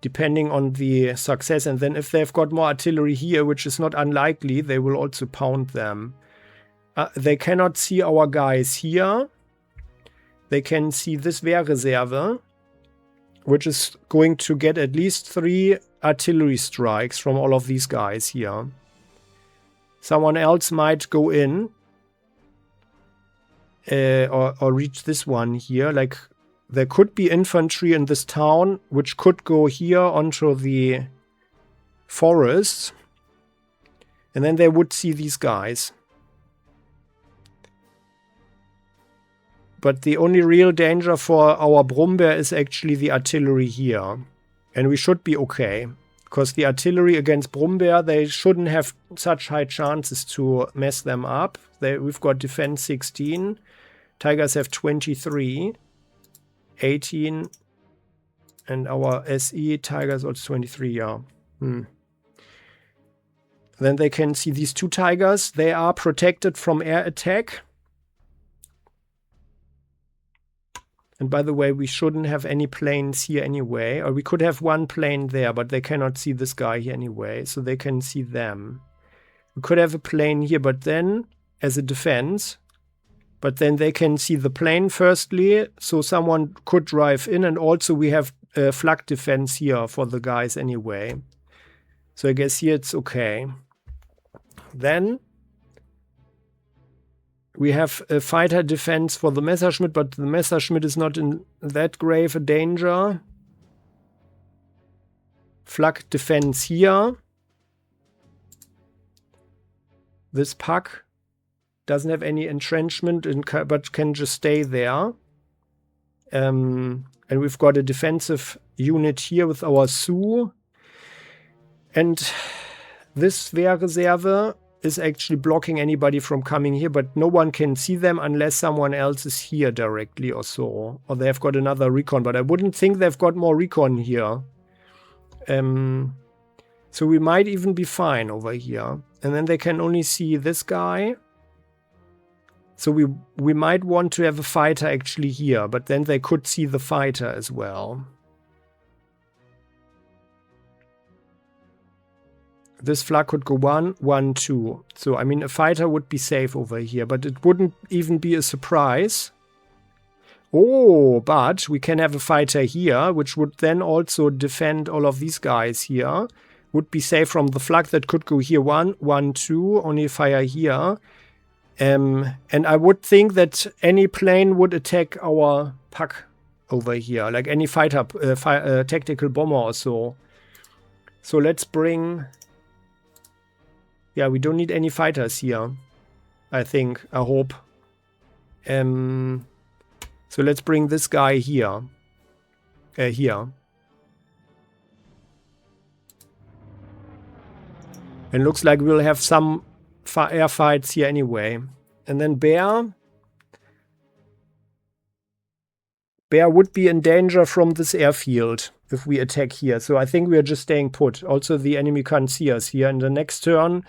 [SPEAKER 1] depending on the success. And then if they've got more artillery here, which is not unlikely, they will also pound them. They cannot see our guys here. They can see this Wehrreserve, which is going to get at least 3 artillery strikes from all of these guys here. Someone else might go in or reach this one here. Like, there could be infantry in this town, which could go here onto the forests. And then they would see these guys. But the only real danger for our Brombeer is actually the artillery here. And we should be okay. Because the artillery against Brombeer, they shouldn't have such high chances to mess them up. We've got defense 16. Tigers have 23. 18. And our SE Tigers also 23, yeah. Then they can see these 2 Tigers. They are protected from air attack. And by the way, we shouldn't have any planes here anyway. Or we could have 1 plane there, but they cannot see this guy here anyway. So they can see them. We could have a plane here, but then as a defense. But then they can see the plane firstly. So someone could drive in. And also we have flak defense here for the guys anyway. So I guess here it's okay. Then we have a fighter defense for the Messerschmitt, but the Messerschmitt is not in that grave a danger. Flak defense here. This pack doesn't have any entrenchment, but can just stay there. And we've got a defensive unit here with our Sioux. And this Wehrreserve is actually blocking anybody from coming here, but no one can see them unless someone else is here directly or so. Or they've got another recon, but I wouldn't think they've got more recon here. So we might even be fine over here. And then they can only see this guy. So we might want to have a fighter actually here, but then they could see the fighter as well. This flak could go 1, 1, 2. So, I mean, a fighter would be safe over here, but it wouldn't even be a surprise. Oh, but we can have a fighter here, which would then also defend all of these guys here. Would be safe from the flak that could go here 1, 1, 2, only fire here. And I would think that any plane would attack our pack over here, like any fighter, tactical bomber or so. So let's bring... Yeah, we don't need any fighters here, I think, I hope. So let's bring this guy here. Here. And looks like we'll have some air fights here anyway. And then Bear. Bear would be in danger from this airfield if we attack here. So I think we are just staying put. Also, the enemy can't see us here. In the next turn,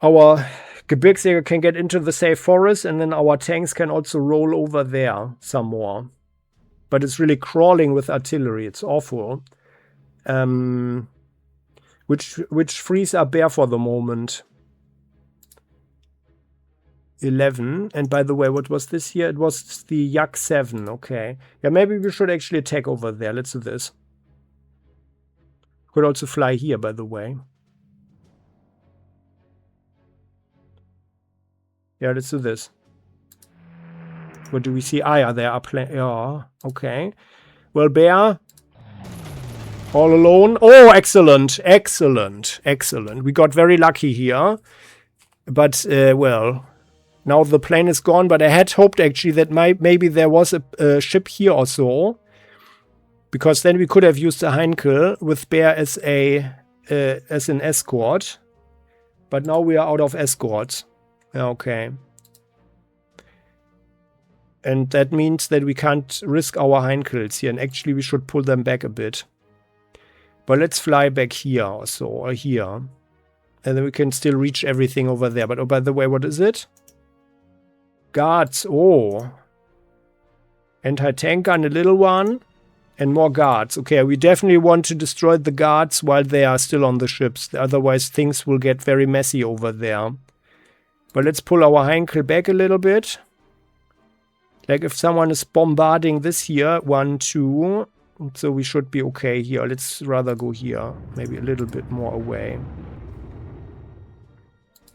[SPEAKER 1] our Gebirgsjäger can get into the safe forest, and then our tanks can also roll over there some more. But it's really crawling with artillery. It's awful. Which frees up Bear for the moment. 11. And by the way, what was this here? It was the Yak 7. Okay. Yeah, maybe we should actually attack over there. Let's do this. Could also fly here, by the way. Yeah, let's do this. What do we see? Ah, yeah, there are planes. Yeah, okay. Well, Bear All alone. Oh, excellent. Excellent. Excellent. We got very lucky here. But, well, now the plane is gone. But I had hoped, actually, that maybe there was a ship here or so. Because then we could have used a Heinkel with Bear as an escort. But now we are out of escorts. Okay. And that means that we can't risk our Heinkels here. And actually, we should pull them back a bit. But let's fly back here or so. Or here. And then we can still reach everything over there. But oh, by the way, what is it? Guards. Oh. Anti-tank gun, a little one. And more guards. Okay, we definitely want to destroy the guards while they are still on the ships. Otherwise, things will get very messy over there. But let's pull our Heinkel back a little bit. Like if someone is bombarding this here. 1, 2. So we should be okay here. Let's rather go here. Maybe a little bit more away.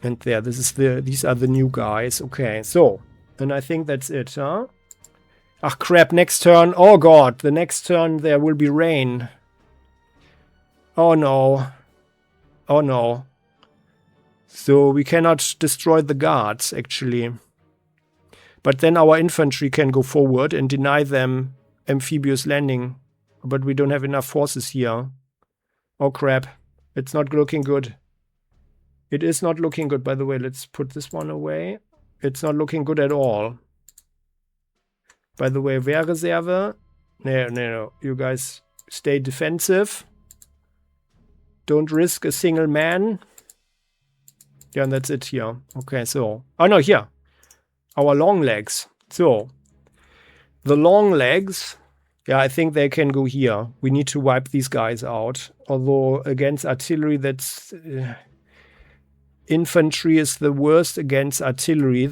[SPEAKER 1] And there, these are the new guys. Okay, so. And I think that's it, huh? Ah, crap, next turn. Oh, God. The next turn there will be rain. Oh, no. Oh, no. So we cannot destroy the guards, actually. But then our infantry can go forward and deny them amphibious landing. But we don't have enough forces here. Oh, crap. It's not looking good. It is not looking good, by the way. Let's put this one away. It's not looking good at all. By the way, Wehrreserve. No. You guys stay defensive. Don't risk a single man. Yeah, and that's it here. Okay, so. Oh, no, here. Our long legs. So. The long legs. Yeah, I think they can go here. We need to wipe these guys out. Although, against artillery, that's... infantry is the worst against artillery.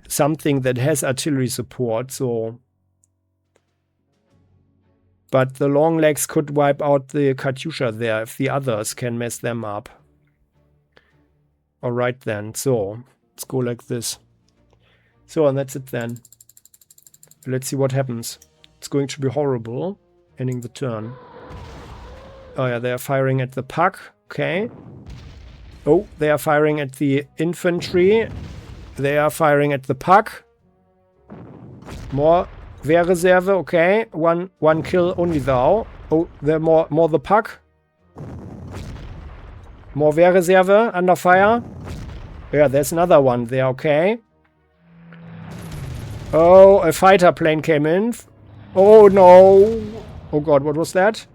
[SPEAKER 1] Something that has artillery support, so... But the long legs could wipe out the Katyusha there if the others can mess them up. Alright then, so... Let's go like this. So, and that's it then. Let's see what happens. It's going to be horrible. Ending the turn. Oh yeah, they are firing at the puck. Okay. Oh, they are firing at the infantry. They are firing at the puck. More Wehrreserve, okay. One kill only thou. Oh, there more the puck. More Wehrreserve under fire. Yeah, there's another one there, okay. Oh, a fighter plane came in. Oh no. Oh god, what was that?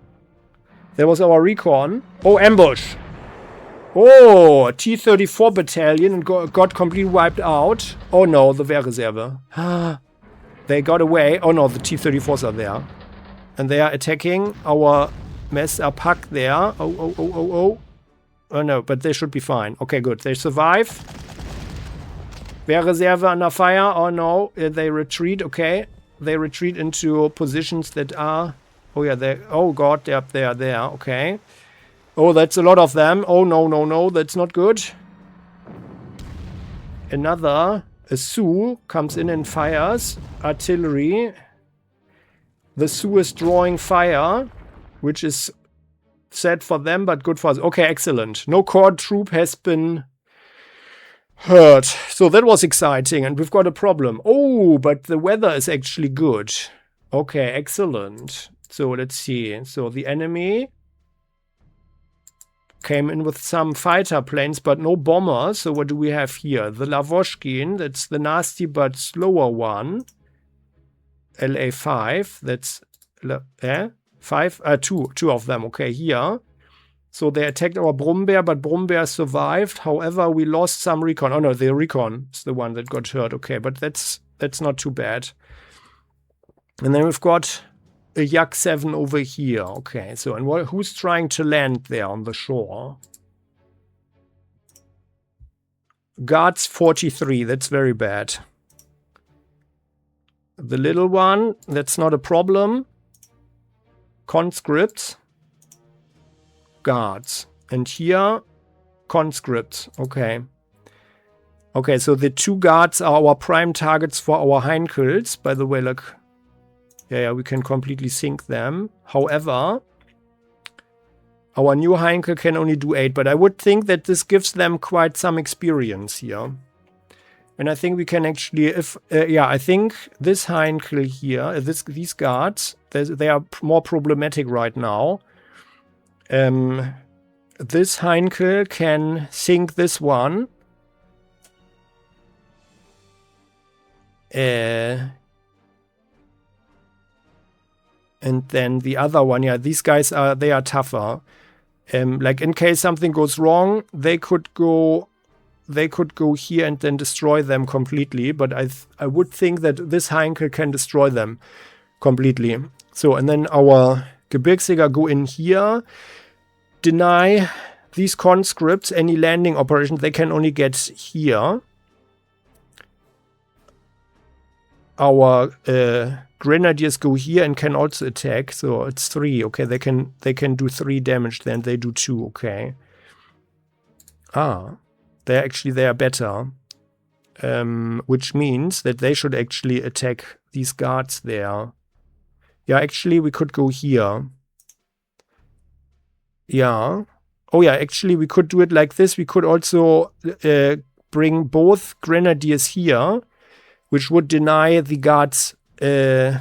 [SPEAKER 1] There was our recon. Oh, ambush. Oh, T-34 battalion and got completely wiped out. Oh no, the Wehrreserve. They got away. Oh no, the T-34s are there. And they are attacking our messed up pack there. Oh. Oh no, but they should be fine. Okay, good. They survive. Wehrreserve under fire. Oh no, they retreat. Okay. They retreat into positions that are... Oh yeah, they... Oh god, they're up there. There. Okay. Oh, that's a lot of them. Oh, no. That's not good. Another. A Sioux comes in and fires. Artillery. The Sioux is drawing fire, which is sad for them, but good for us. Okay, excellent. No core troop has been hurt. So that was exciting, and we've got a problem. Oh, but the weather is actually good. Okay, excellent. So let's see. So the enemy... came in with some fighter planes, but no bombers. So what do we have here? The Lavochkin, that's the nasty but slower one. LA5, that's... two of them, okay, here. So they attacked our Brummbär, but Brummbär survived. However, we lost some recon. Oh no, the recon is the one that got hurt, okay, but that's not too bad. And then we've got... a Yak 7 over here. Okay, so and who's trying to land there on the shore? Guards 43. That's very bad. The little one. That's not a problem. Conscripts. Guards. And here, conscripts. Okay. Okay, so the two guards are our prime targets for our Heinkels. By the way, look. Yeah, we can completely sink them. However, Our new Heinkel can only do 8, but I would think that this gives them quite some experience here. And I think we can actually, I think this Heinkel here, these guards, they are more problematic right now. This Heinkel can sink this one. And then the other one, yeah, these guys they are tougher. Like in case something goes wrong, they could go here and then destroy them completely. But I would think that this Heinkel can destroy them completely. So, and then our Gebirgsjäger go in here, deny these conscripts any landing operation. They can only get here. Our Grenadiers go here and can also attack, so it's 3. Okay, they can do 3 damage, then they do 2. Okay. They are better, which means that they should actually attack these guards there. Yeah, actually we could go here. Yeah. Oh yeah, actually we could do it like this. We could also bring both Grenadiers here, which would deny the guards the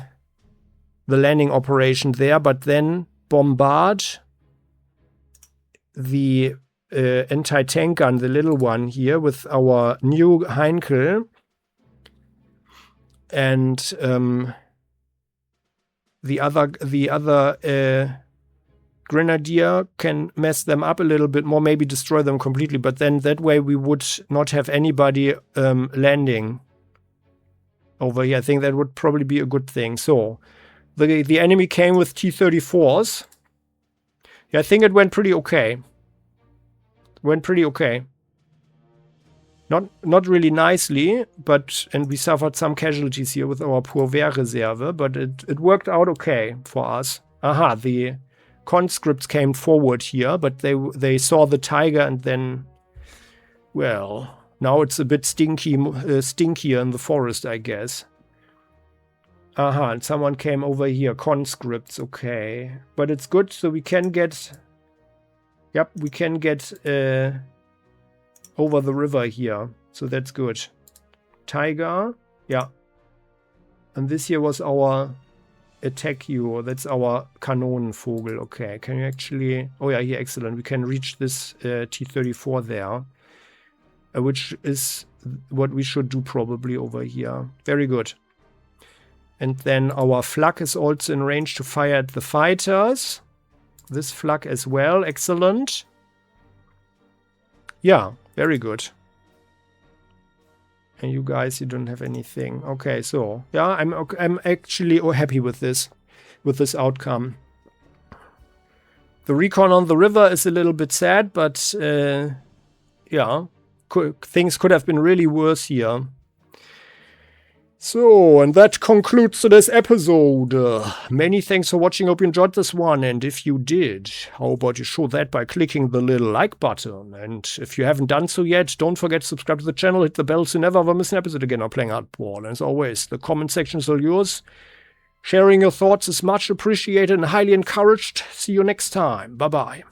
[SPEAKER 1] landing operation there, but then bombard the anti-tank gun, the little one here, with our new Heinkel. And the other Grenadier can mess them up a little bit more, maybe destroy them completely, but then that way we would not have anybody landing over here. I think that would probably be a good thing. So the enemy came with T-34s. Yeah, I think it went pretty okay. Not really nicely, and we suffered some casualties here with our poor Wehrreserve, but it worked out okay for us. Aha, the conscripts came forward here, but they saw the tiger and then, well, now it's a bit stinkier in the forest, I guess. Aha, and someone came over here. Conscripts, okay. But it's good, so we can get... Yep, we can get over the river here. So that's good. Tiger, yeah. And this here was our attack hero. That's our Kanonenvogel, okay. Can you actually... Oh yeah, here, excellent. We can reach this T-34 there. Which is what we should do probably over here. Very good. And then our flak is also in range to fire at the fighters. This flak as well. Excellent. Yeah, very good. And you guys, you don't have anything. Okay, so yeah, I'm actually happy with this outcome. The recon on the river is a little bit sad, but yeah. Things could have been really worse here. So, and that concludes today's episode. Many thanks for watching. Hope you enjoyed this one. And if you did, how about you show that by clicking the little like button? And if you haven't done so yet, don't forget to subscribe to the channel. Hit the bell so you never ever miss an episode again on Playing Hardball. And as always, the comment section is all yours. Sharing your thoughts is much appreciated and highly encouraged. See you next time. Bye-bye.